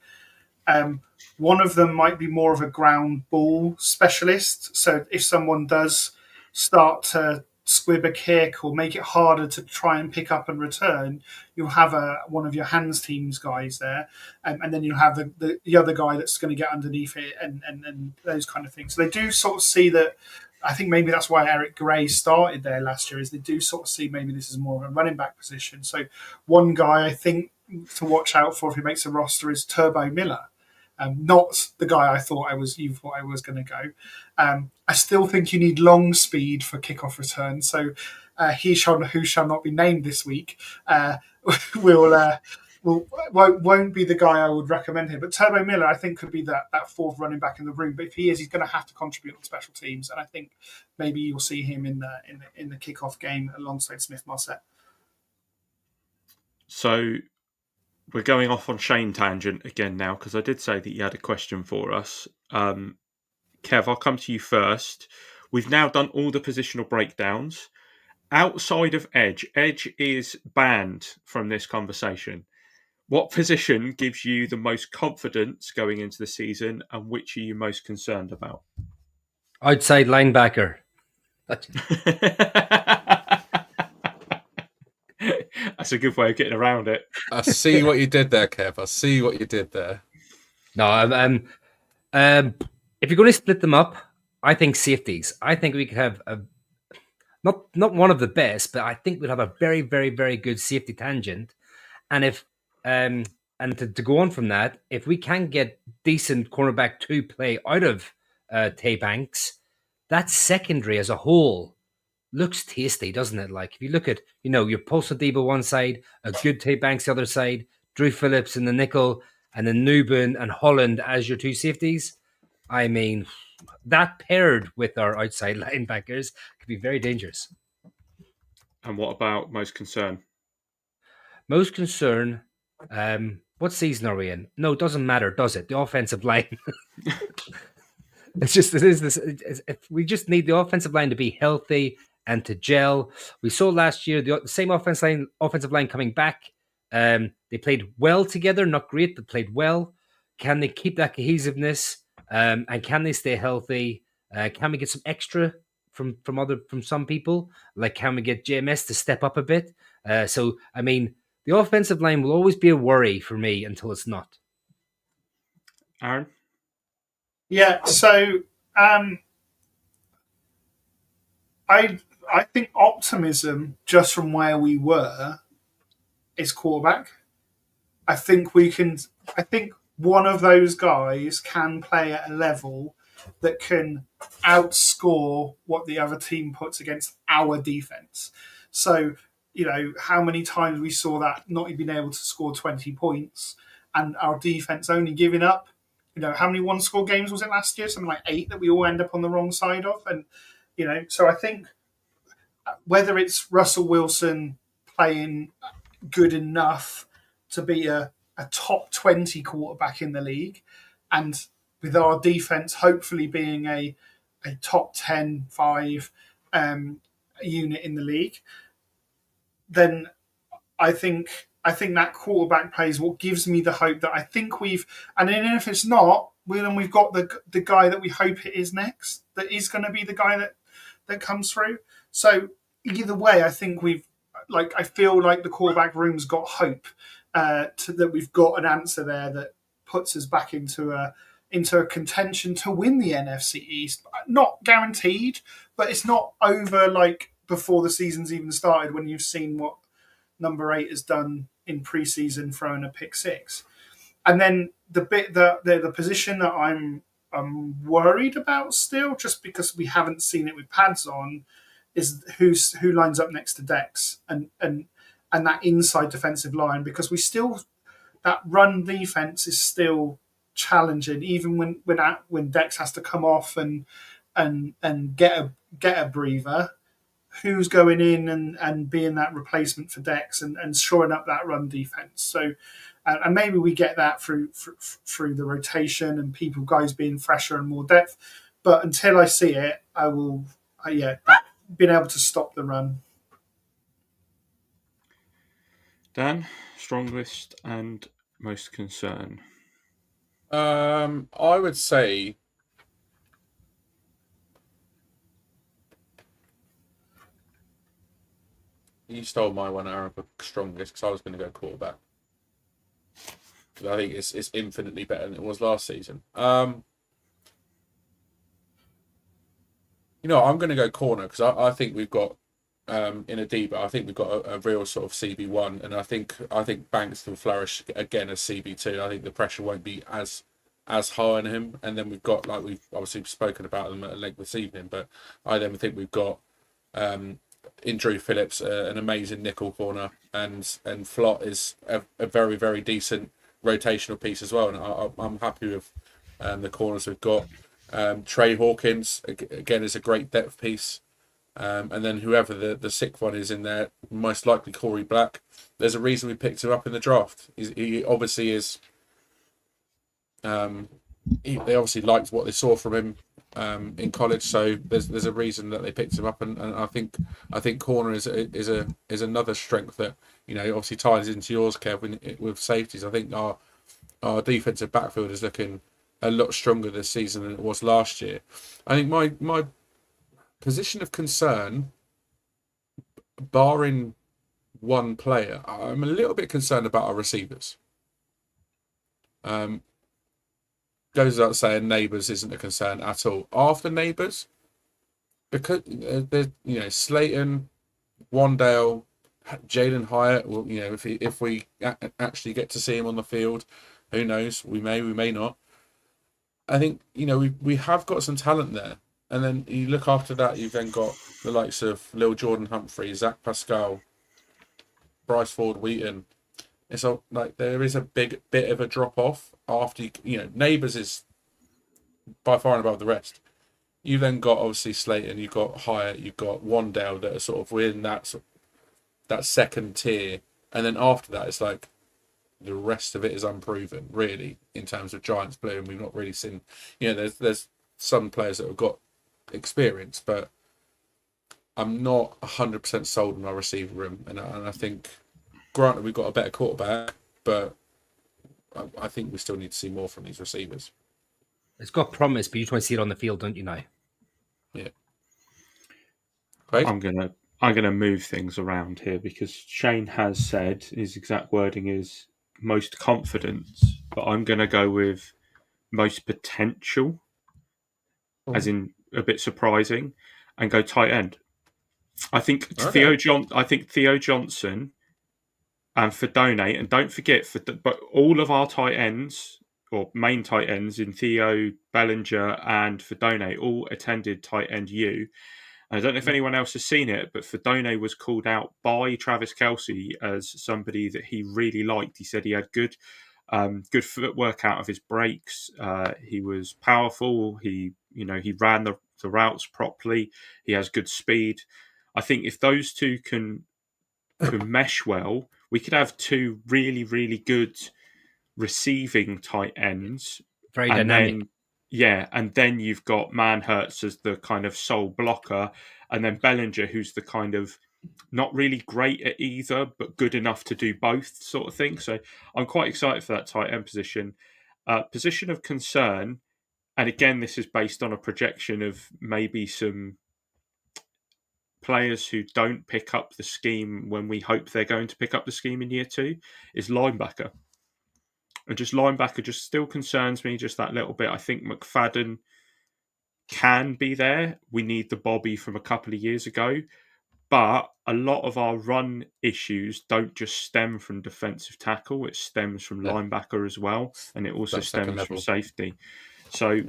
One of them might be more of a ground ball specialist. So if someone does start to squib a kick or make it harder to try and pick up and return, you'll have one of your hands teams guys there, and then you'll have the other guy that's going to get underneath it and those kind of things. So they do sort of see that. I think maybe that's why Eric Gray started there last year, is they do sort of see maybe this is more of a running back position. So one guy I think to watch out for if he makes a roster is Turbo Miller. Not the guy you thought I was going to go. I still think you need long speed for kickoff return. So who shall not be named this week won't be the guy I would recommend here. But Turbo Miller, I think, could be that fourth running back in the room. But if he is, he's going to have to contribute on special teams, and I think maybe you'll see him in the kickoff game alongside Smith-Marset. So we're going off on Shane tangent again now, because I did say that you had a question for us. Kev, I'll come to you first. We've now done all the positional breakdowns. Outside of Edge is banned from this conversation. What position gives you the most confidence going into the season, and which are you most concerned about? Outside linebacker. That's a good way of getting around it. I see what you did there, Kev. I see what you did there. No, if you're going to split them up, I think safeties. I think we could have not one of the best, but I think we'll have a very, very, very good safety tangent. And if to go on from that, if we can get decent cornerback 2 play out of Tay Banks, that secondary as a whole looks tasty, doesn't it? Like if you look at, your Pulse Debo one side, a good Tay Banks the other side, Drew Phillips in the nickel, and then Newbin and Holland as your 2 safeties. I mean, that paired with our outside linebackers could be very dangerous. And what about most concern? Most concern, what season are we in? No, it doesn't matter, does it? The offensive line. We just need the offensive line to be healthy and to gel. We saw last year the same offensive line coming back. They played well together, not great, but played well. Can they keep that cohesiveness? And can they stay healthy? Can we get some extra from some people? Like, can we get JMS to step up a bit? So, I mean, the offensive line will always be a worry for me until it's not. Aaron? Yeah, so I think optimism, just from where we were, is quarterback. I think one of those guys can play at a level that can outscore what the other team puts against our defense. So, how many times we saw that not being able to score 20 points and our defense only giving up, how many one-score games was it last year? Something like 8 that we all end up on the wrong side of. And, so I think whether it's Russell Wilson playing good enough to be a top 20 quarterback in the league, and with our defense hopefully being a top 10, 5 unit in the league, then I think that quarterback play is what gives me the hope that I think and then if it's not, then we've got the guy that we hope it is next, that is going to be the guy that comes through. So either way, I think I feel like the quarterback room's got hope, that we've got an answer there that puts us back into a contention to win the NFC East. Not guaranteed, but it's not over like before the season's even started when you've seen what number 8 has done in preseason throwing a pick 6. And then the position that I'm worried about still, just because we haven't seen it with pads on, is who lines up next to Dex and that inside defensive line, because that run defense is still challenging, even when Dex has to come off and get a breather. Who's going in and being that replacement for Dex and shoring up that run defense? So, and maybe we get that through the rotation and guys being fresher and more depth. But until I see it, I will, being able to stop the run. Dan, strongest and most concern. I would say you stole my one, Aaron, for strongest, because I was going to go quarterback. I think it's infinitely better than it was last season. I'm going to go corner because I think we've got in a deep. I think we've got a real sort of CB1, and I think Banks can flourish again as CB2. I think the pressure won't be as high on him, and then we've got, like we've obviously spoken about them at length this evening, but I then think we've got in Drew Phillips an amazing nickel corner, and Flott is a very, very decent rotational piece as well, and I'm happy with the corners we've got. Trey Hawkins again is a great depth piece, and then whoever the sixth one is in there, most likely Corey Black. There's a reason we picked him up in the draft. He obviously is. They obviously liked what they saw from him in college, so there's a reason that they picked him up, and I think corner is another strength that obviously ties into yours, Kev, with safeties. I think our defensive backfield is looking a lot stronger this season than it was last year. I think my position of concern, barring one player, I'm a little bit concerned about our receivers. Goes without saying, Neighbours isn't a concern at all. After Neighbours, because there's Slayton, Wandale, Jalen Hyatt. Well, if we actually get to see him on the field, who knows? We may not. I think we have got some talent there, and then you look after that. You've then got the likes of Lil Jordan Humphrey, Zach Pascal, Bryce Ford Wheaton. It's like there is a big bit of a drop off after Neighbours is by far and above the rest. You've then got obviously Slayton, you've got Hyatt, you've got Wandale that are sort of within that second tier, and then after that it's like the rest of it is unproven really in terms of Giants blue, and we've not really seen. There's some players that have got experience, but I'm not 100% sold on our receiver room, and I think. Granted, we've got a better quarterback, but I think we still need to see more from these receivers. It's got promise, but you just want to see it on the field, don't you now? Yeah. Great. I'm gonna move things around here because Shane has said his exact wording is most confidence, but I'm gonna go with most potential, as in a bit surprising, and go tight end. I think Theo Johnson and Fedone, and don't forget, but all of our tight ends or main tight ends in Theo, Bellinger, and Fedone all attended tight end U. I don't know if anyone else has seen it, but Fedone was called out by Travis Kelce as somebody that he really liked. He said he had good footwork out of his breaks. He was powerful. He ran the routes properly. He has good speed. I think if those two can mesh well, we could have two really, really good receiving tight ends. Very and dynamic. And then you've got Manhurts as the kind of sole blocker, and then Bellinger, who's the kind of not really great at either, but good enough to do both sort of thing. So I'm quite excited for that tight end position. Position of concern, and again, this is based on a projection of maybe some players who don't pick up the scheme when we hope they're going to pick up the scheme in year 2, is linebacker. And just linebacker just still concerns me just that little bit. I think McFadden can be there. We need the Bobby from a couple of years ago. But a lot of our run issues don't just stem from defensive tackle. It stems from linebacker as well. And it also stems from safety. So,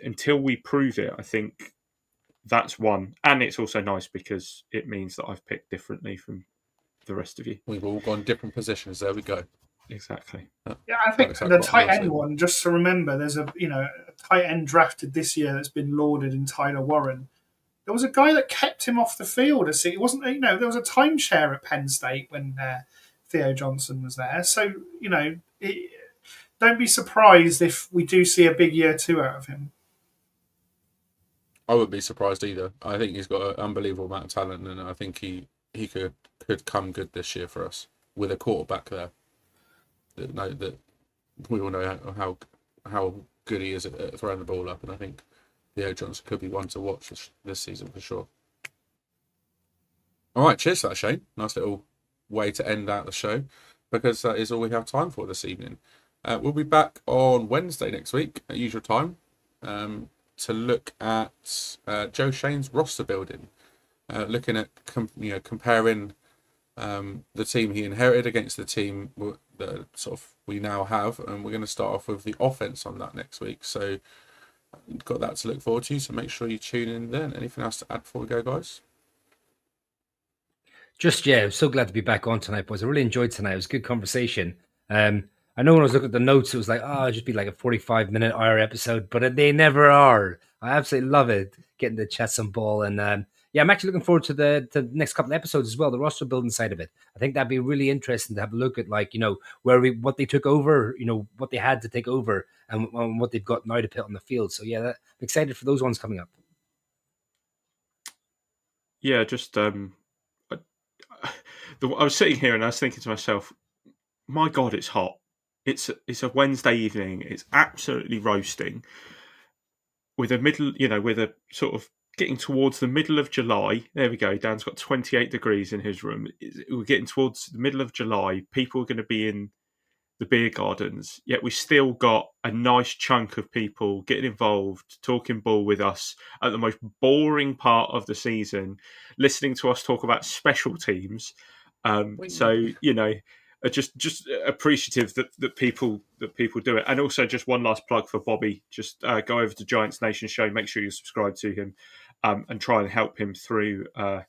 until we prove it, I think that's one. And it's also nice because it means that I've picked differently from the rest of you. We've all gone different positions. There we go. Exactly. Yeah, I think the tight end one, just to remember, there's a tight end drafted this year that's been lauded in Tyler Warren. There was a guy that kept him off the field. It wasn't, there was a timeshare at Penn State when Theo Johnson was there. So, don't be surprised if we do see a big year 2 out of him. I wouldn't be surprised either. I think he's got an unbelievable amount of talent, and I think he could come good this year for us with a quarterback there. That we all know how good he is at throwing the ball up, and I think Theo Johnson could be one to watch this season for sure. All right, cheers for that, Shane. Nice little way to end out the show, because that is all we have time for this evening. We'll be back on Wednesday next week at usual time to look at Joe Shane's roster building, looking at comparing the team he inherited against the team that sort of we now have, and we're going to start off with the offense on that next week. So you've got that to look forward to. So make sure you tune in then. Anything else to add before we go, guys? I'm so glad to be back on tonight, boys. I really enjoyed tonight. It was a good conversation. I know when I was looking at the notes, it was like, it'll just be like a 45-minute IR episode, but they never are. I absolutely love it, getting to chat some ball. And I'm actually looking forward to the next couple of episodes as well, the roster building side of it. I think that'd be really interesting to have a look at, what they took over, what they had to take over, and what they've got now to put on the field. So I'm excited for those ones coming up. Yeah, just I was sitting here and I was thinking to myself, my God, it's hot. It's a Wednesday evening. It's absolutely roasting. With a sort of getting towards the middle of July. There we go. Dan's got 28 degrees in his room. We're getting towards the middle of July. People are going to be in the beer gardens. Yet we still got a nice chunk of people getting involved, talking ball with us at the most boring part of the season, listening to us talk about special teams. Just appreciative that people do it. And also just one last plug for Bobby. Just go over to Giants Nation Show. Make sure you subscribe to him and try and help him through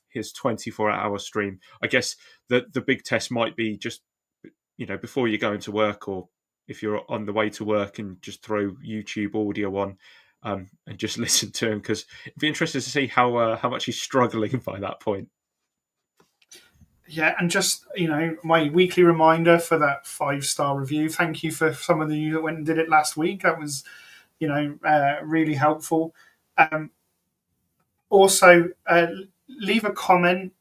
his 24-hour stream. I guess the big test might be just, before you go into work, or if you're on the way to work, and just throw YouTube audio on and just listen to him, because it'd be interesting to see how much he's struggling by that point. Yeah, and just, my weekly reminder for that 5-star review. Thank you for some of you that went and did it last week. That was, really helpful. Also, leave a comment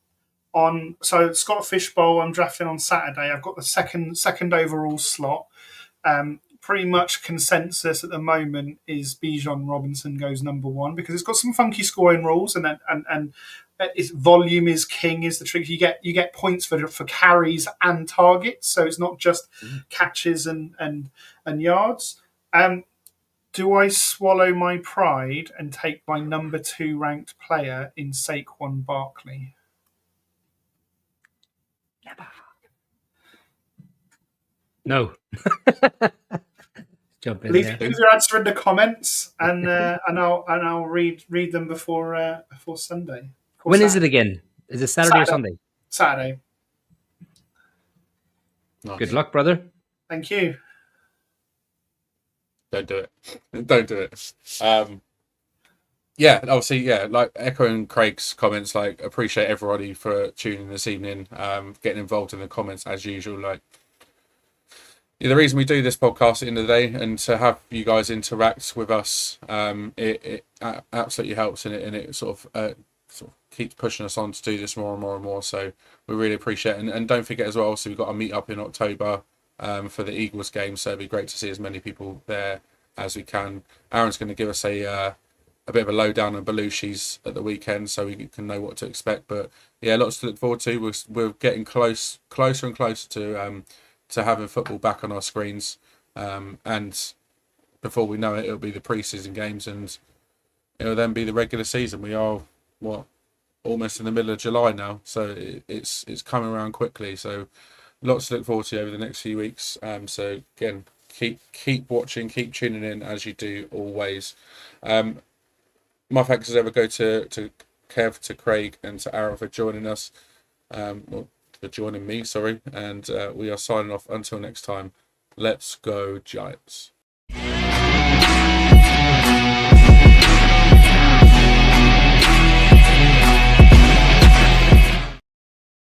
on. So Scott Fishbowl, I'm drafting on Saturday. I've got the second overall slot. Pretty much consensus at the moment is Bijan Robinson goes number 1, because it's got some funky scoring rules, and its volume is king is the trick. You get points for carries and targets, so it's not just catches and yards. Do I swallow my pride and take my number 2 ranked player in Saquon Barkley? No. Jump in Leave, there. leave your answer in the comments, and I'll read them before Sunday. When is it again? Is it Saturday or Sunday? Saturday. Nice. Good luck, brother. Thank you. Don't do it. Don't do it. Yeah, obviously, yeah, like echoing Craig's comments, like appreciate everybody for tuning in this evening, getting involved in the comments as usual. Like, yeah, the reason we do this podcast at the end of the day and to have you guys interact with us, it absolutely helps, and it sort of keeps pushing us on to do this more and more and more. So we really appreciate it. And don't forget as well, so we've got a meet up in October for the Eagles game, so it'd be great to see as many people there as we can. Aaron's going to give us a bit of a lowdown on Belushi's at the weekend, so we can know what to expect. But yeah, lots to look forward to. We're getting closer and closer to having football back on our screens, and before we know it, it'll be the pre-season games, and it'll then be the regular season. We are almost in the middle of July now, so it's coming around quickly. So lots to look forward to over the next few weeks. So again, keep watching, keep tuning in as you do always. My thanks as ever go to Kev, to Craig, and to Aaron for joining us. For joining me, sorry. And we are signing off until next time. Let's go Giants.